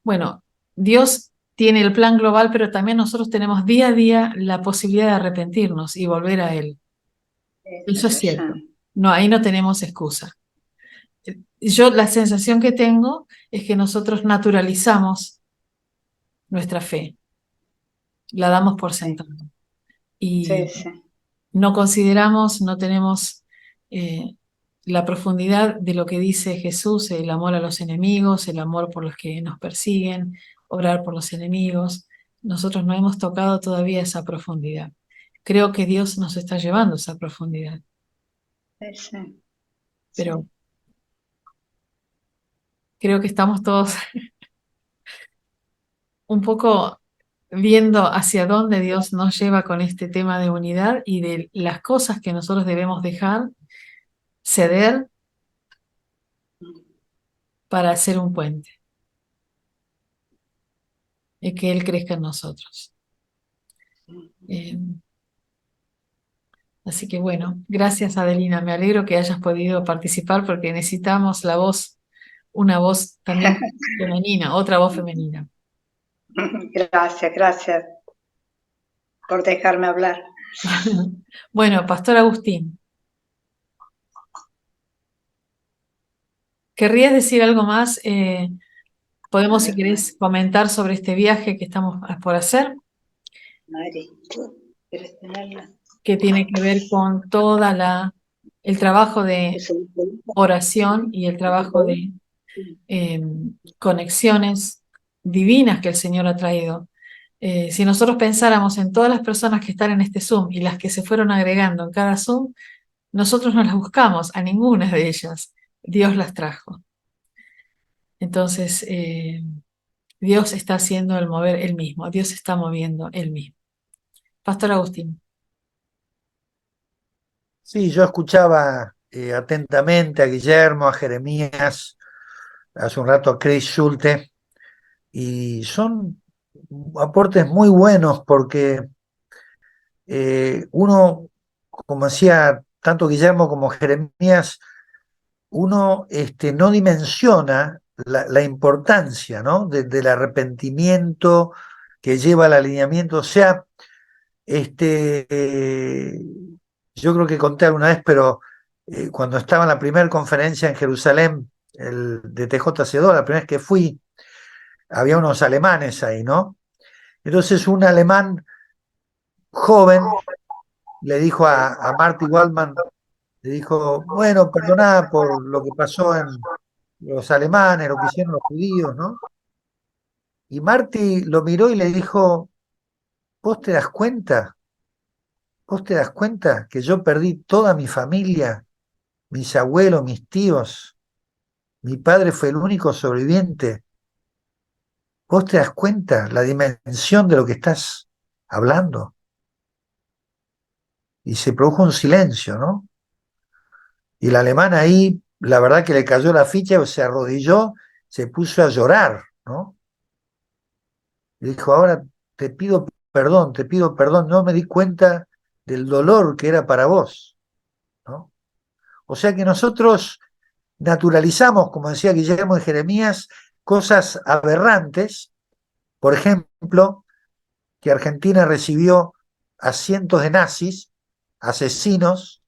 bueno, Dios tiene el plan global, pero también nosotros tenemos día a día la posibilidad de arrepentirnos y volver a Él. Eso es cierto. No, ahí no tenemos excusa. Yo la sensación que tengo es que nosotros naturalizamos nuestra fe, la damos por sentado y no consideramos, no tenemos la profundidad de lo que dice Jesús, el amor a los enemigos, el amor por los que nos persiguen, orar por los enemigos. Nosotros no hemos tocado todavía esa profundidad. Creo que Dios nos está llevando a esa profundidad. Pero creo que estamos todos un poco viendo hacia dónde Dios nos lleva con este tema de unidad y de las cosas que nosotros debemos dejar, ceder para hacer un puente y que Él crezca en nosotros. Así que bueno, gracias Adelina, me alegro que hayas podido participar porque necesitamos la voz, una voz también femenina, otra voz femenina. Gracias por dejarme hablar. Bueno, Pastor Agustín, ¿querrías decir algo más? Podemos, si querés, comentar sobre este viaje que estamos por hacer, Mari, ¿quieres tenerla? que tiene que ver con el trabajo de oración y el trabajo de conexiones divinas que el Señor ha traído. Si nosotros pensáramos en todas las personas que están en este Zoom y las que se fueron agregando en cada Zoom, nosotros no las buscamos, a ninguna de ellas. Dios las trajo. Entonces, Dios está haciendo el mover Él mismo, Dios está moviendo Él mismo. Pastor Agustín. Sí, yo escuchaba atentamente a Guillermo, a Jeremías, hace un rato a Chris Schulte, y son aportes muy buenos porque uno, como decía tanto Guillermo como Jeremías, uno no dimensiona la importancia, ¿no? Del arrepentimiento que lleva al alineamiento. O sea, yo creo que conté alguna vez, pero cuando estaba en la primera conferencia en Jerusalén, de TJC2, la primera vez que fui, había unos alemanes ahí, ¿no? Entonces un alemán joven le dijo a Marty Waldman, le dijo, bueno, perdoná por lo que pasó en los alemanes, lo que hicieron los judíos, ¿no? Y Marty lo miró y le dijo, ¿vos te das cuenta? ¿Vos te das cuenta que yo perdí toda mi familia, mis abuelos, mis tíos? Mi padre fue el único sobreviviente. ¿Vos te das cuenta la dimensión de lo que estás hablando? Y se produjo un silencio, ¿no? Y el alemán ahí, la verdad que le cayó la ficha, se arrodilló, se puso a llorar, ¿no? Y dijo, ahora te pido perdón, no me di cuenta del dolor que era para vos, ¿no? O sea que nosotros naturalizamos, como decía Guillermo de Jeremías, cosas aberrantes, por ejemplo, que Argentina recibió a cientos de nazis, asesinos,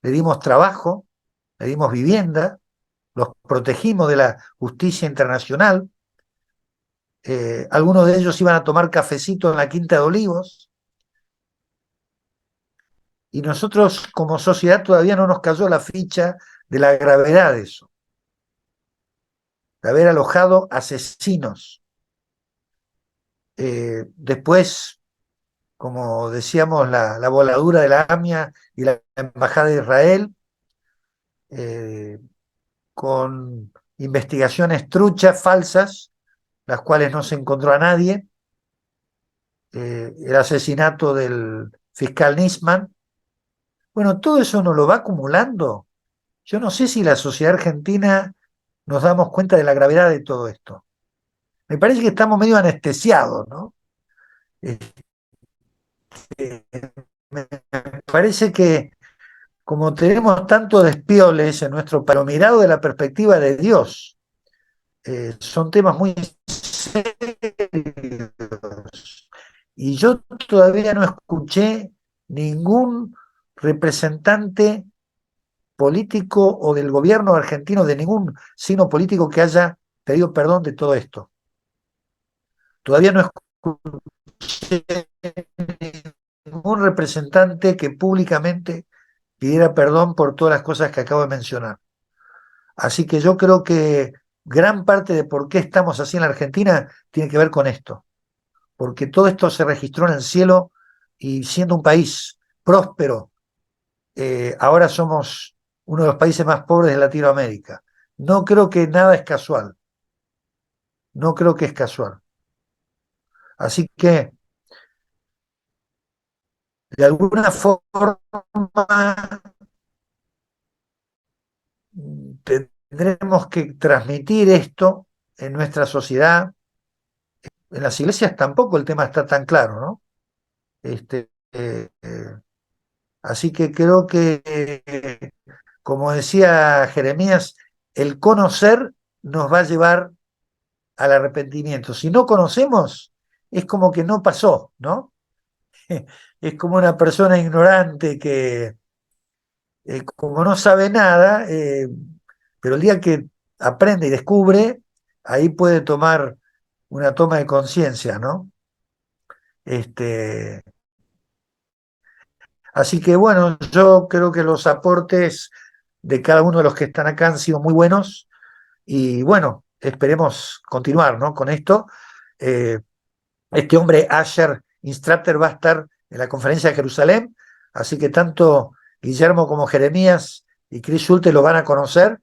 le dimos trabajo, le dimos vivienda, los protegimos de la justicia internacional. Algunos de ellos iban a tomar cafecito en la Quinta de Olivos. Y nosotros como sociedad todavía no nos cayó la ficha de la gravedad de eso, de haber alojado asesinos. Después, como decíamos, la voladura de la AMIA y la Embajada de Israel, con investigaciones truchas, falsas, las cuales no se encontró a nadie, el asesinato del fiscal Nisman. Bueno, todo eso nos lo va acumulando. Yo no sé si la sociedad argentina nos damos cuenta de la gravedad de todo esto. Me parece que estamos medio anestesiados, ¿no? Me parece que como tenemos tantos despioles en nuestro, pero mirado de la perspectiva de Dios, son temas muy serios. Y yo todavía no escuché ningún representante político o del gobierno argentino, de ningún signo político que haya pedido perdón de todo esto. Todavía no escuché ningún representante que públicamente pidiera perdón por todas las cosas que acabo de mencionar. Así que yo creo que gran parte de por qué estamos así en la Argentina tiene que ver con esto, porque todo esto se registró en el cielo y siendo un país próspero, ahora somos uno de los países más pobres de Latinoamérica. No creo que nada es casual, no creo que es casual. Así que, de alguna forma, tendremos que transmitir esto en nuestra sociedad. En las iglesias tampoco el tema está tan claro, ¿no? Así que creo que, como decía Jeremías, el conocer nos va a llevar al arrepentimiento. Si no conocemos, es como que no pasó, ¿no? Es como una persona ignorante que, como no sabe nada, pero el día que aprende y descubre, ahí puede tomar una toma de conciencia, ¿no? Así que bueno, yo creo que los aportes de cada uno de los que están acá han sido muy buenos y bueno, esperemos continuar, ¿no? Con esto. Este hombre, Asher Instrater, va a estar en la conferencia de Jerusalén, así que tanto Guillermo como Jeremías y Chris Schulte lo van a conocer.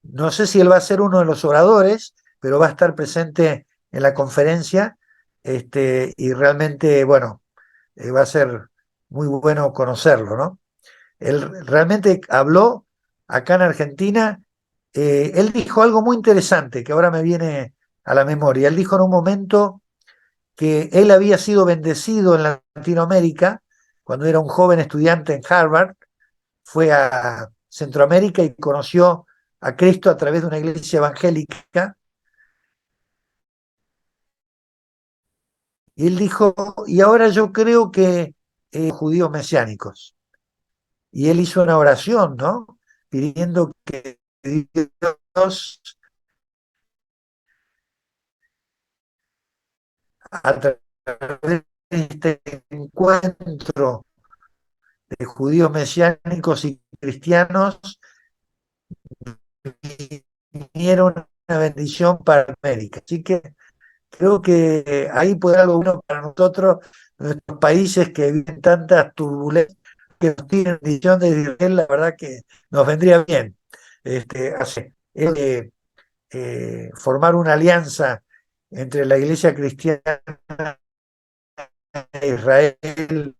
No sé si él va a ser uno de los oradores, pero va a estar presente en la conferencia, y realmente, bueno, va a ser muy bueno conocerlo, ¿no? Él realmente habló acá en Argentina. Él dijo algo muy interesante que ahora me viene a la memoria. Él dijo en un momento que él había sido bendecido en Latinoamérica cuando era un joven estudiante en Harvard, fue a Centroamérica y conoció a Cristo a través de una iglesia evangélica. Y él dijo, y ahora yo creo que judíos mesiánicos. Y él hizo una oración, ¿no? Pidiendo que Dios, a través de este encuentro de judíos mesiánicos y cristianos, viniera una bendición para América. Así que creo que ahí puede haber algo bueno para nosotros, nuestros países que viven tantas turbulencias, que nos tienen bendición de Israel, la verdad que nos vendría bien. Formar una alianza entre la Iglesia Cristiana e Israel,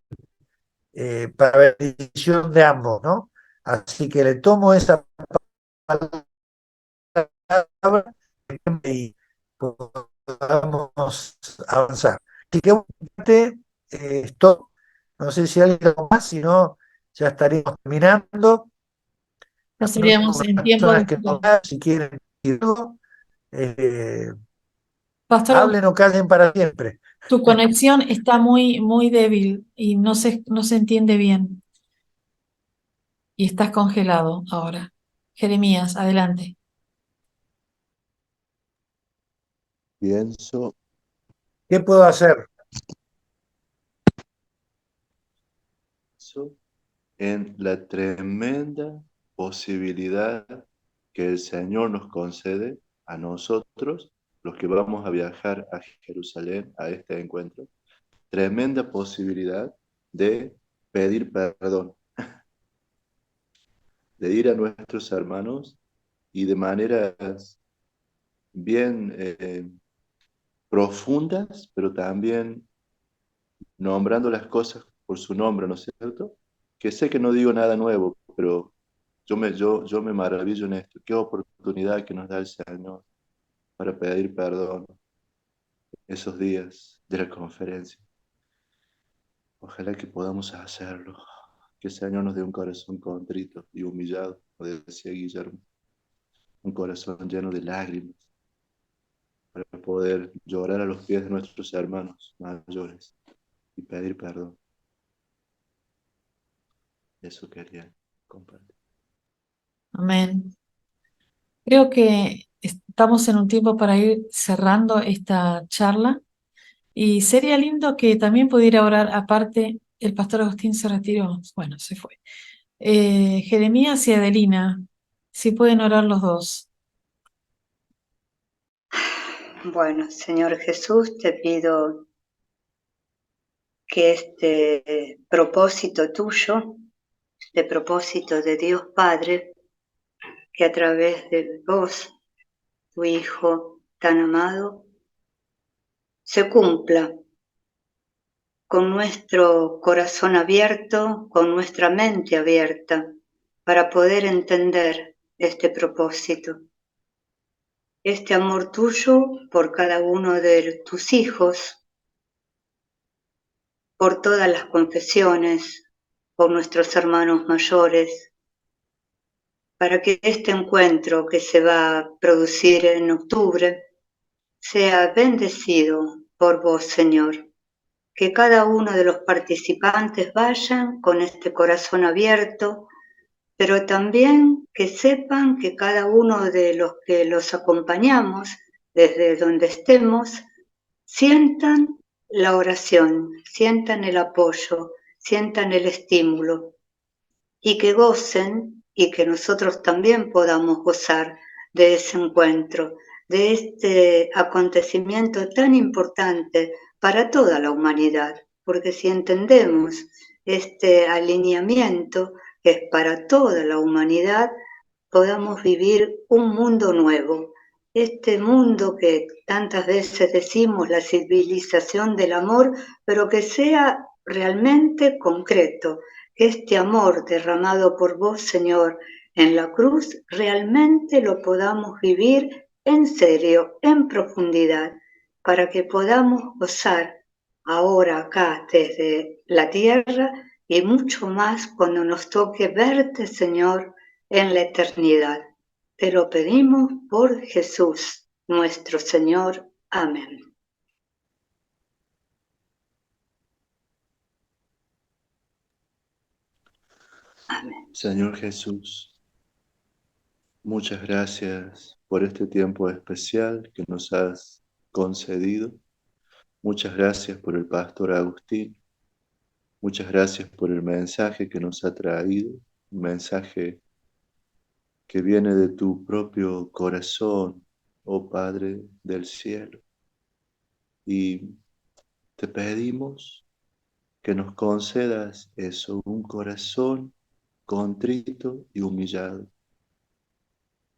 para la bendición de ambos, ¿no? Así que le tomo esa palabra y podamos avanzar. Así que esto, no sé si hay algo más, si no, ya estaríamos terminando. Ya estaríamos en tiempo Personas de... que no, si quieren decir algo, Pastor, Hablen o callen para siempre. tu conexión está muy débil y no se entiende bien. Y estás congelado ahora. Jeremías, adelante. Pienso ¿Qué puedo hacer? en la tremenda posibilidad que el Señor nos concede a nosotros, los que vamos a viajar a Jerusalén, a este encuentro, tremenda posibilidad de pedir perdón, de ir a nuestros hermanos y de maneras bien profundas, pero también nombrando las cosas por su nombre, ¿no es cierto? Que sé que no digo nada nuevo, pero yo me maravillo en esto. Qué oportunidad que nos da el Señor para pedir perdón esos días de la conferencia. Ojalá que podamos hacerlo. Que el Señor nos dé un corazón contrito y humillado, como decía Guillermo, un corazón lleno de lágrimas para poder llorar a los pies de nuestros hermanos mayores y pedir perdón. Eso quería compartir. Amén. Creo que estamos en un tiempo para ir cerrando esta charla y sería lindo que también pudiera orar aparte. El pastor Agustín se retiró, bueno, se fue. Jeremías y Adelina, si pueden orar los dos. Bueno, Señor Jesús, te pido que este propósito tuyo, este propósito de Dios Padre, que a través de vos, tu Hijo tan amado, se cumpla con nuestro corazón abierto, con nuestra mente abierta, para poder entender este propósito. Este amor tuyo por cada uno de tus hijos, por todas las confesiones, por nuestros hermanos mayores, para que este encuentro que se va a producir en octubre sea bendecido por vos, Señor. Que cada uno de los participantes vayan con este corazón abierto, pero también que sepan que cada uno de los que los acompañamos, desde donde estemos, sientan la oración, sientan el apoyo, sientan el estímulo y que gocen y que nosotros también podamos gozar de ese encuentro, de este acontecimiento tan importante para toda la humanidad, porque si entendemos este alineamiento que es para toda la humanidad, podamos vivir un mundo nuevo. Este mundo que tantas veces decimos la civilización del amor, pero que sea realmente concreto, que este amor derramado por vos, Señor, en la cruz, realmente lo podamos vivir en serio, en profundidad, para que podamos gozar ahora acá desde la tierra y mucho más cuando nos toque verte, Señor, en la eternidad. Te lo pedimos por Jesús, nuestro Señor. Amén. Amén. Señor Jesús, muchas gracias por este tiempo especial que nos has concedido. Muchas gracias por el pastor Agustín. Muchas gracias por el mensaje que nos ha traído, un mensaje que viene de tu propio corazón, oh Padre del cielo. Y te pedimos que nos concedas eso, un corazón contrito y humillado.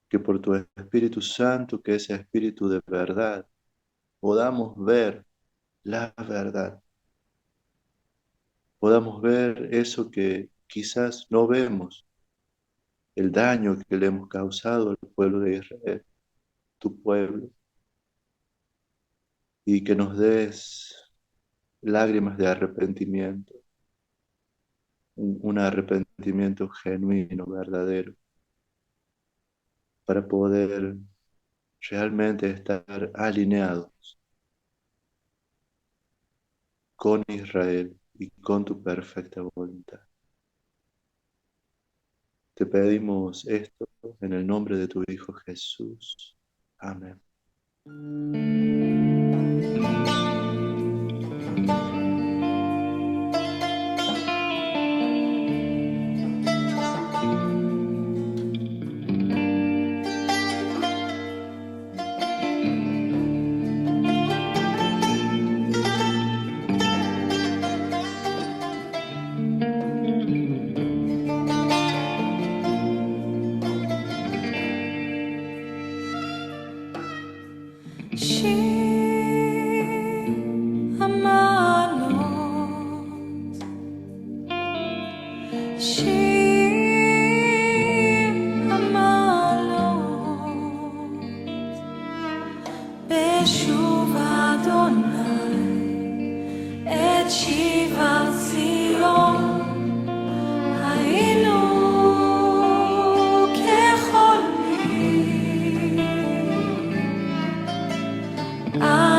Que por tu Espíritu Santo, que es Espíritu de verdad, podamos ver la verdad. Podamos ver eso que quizás no vemos, el daño que le hemos causado al pueblo de Israel, tu pueblo, y que nos des lágrimas de arrepentimiento, un arrepentimiento genuino, verdadero, para poder realmente estar alineados con Israel y con tu perfecta voluntad. Te pedimos esto en el nombre de tu Hijo Jesús. Amén. Ah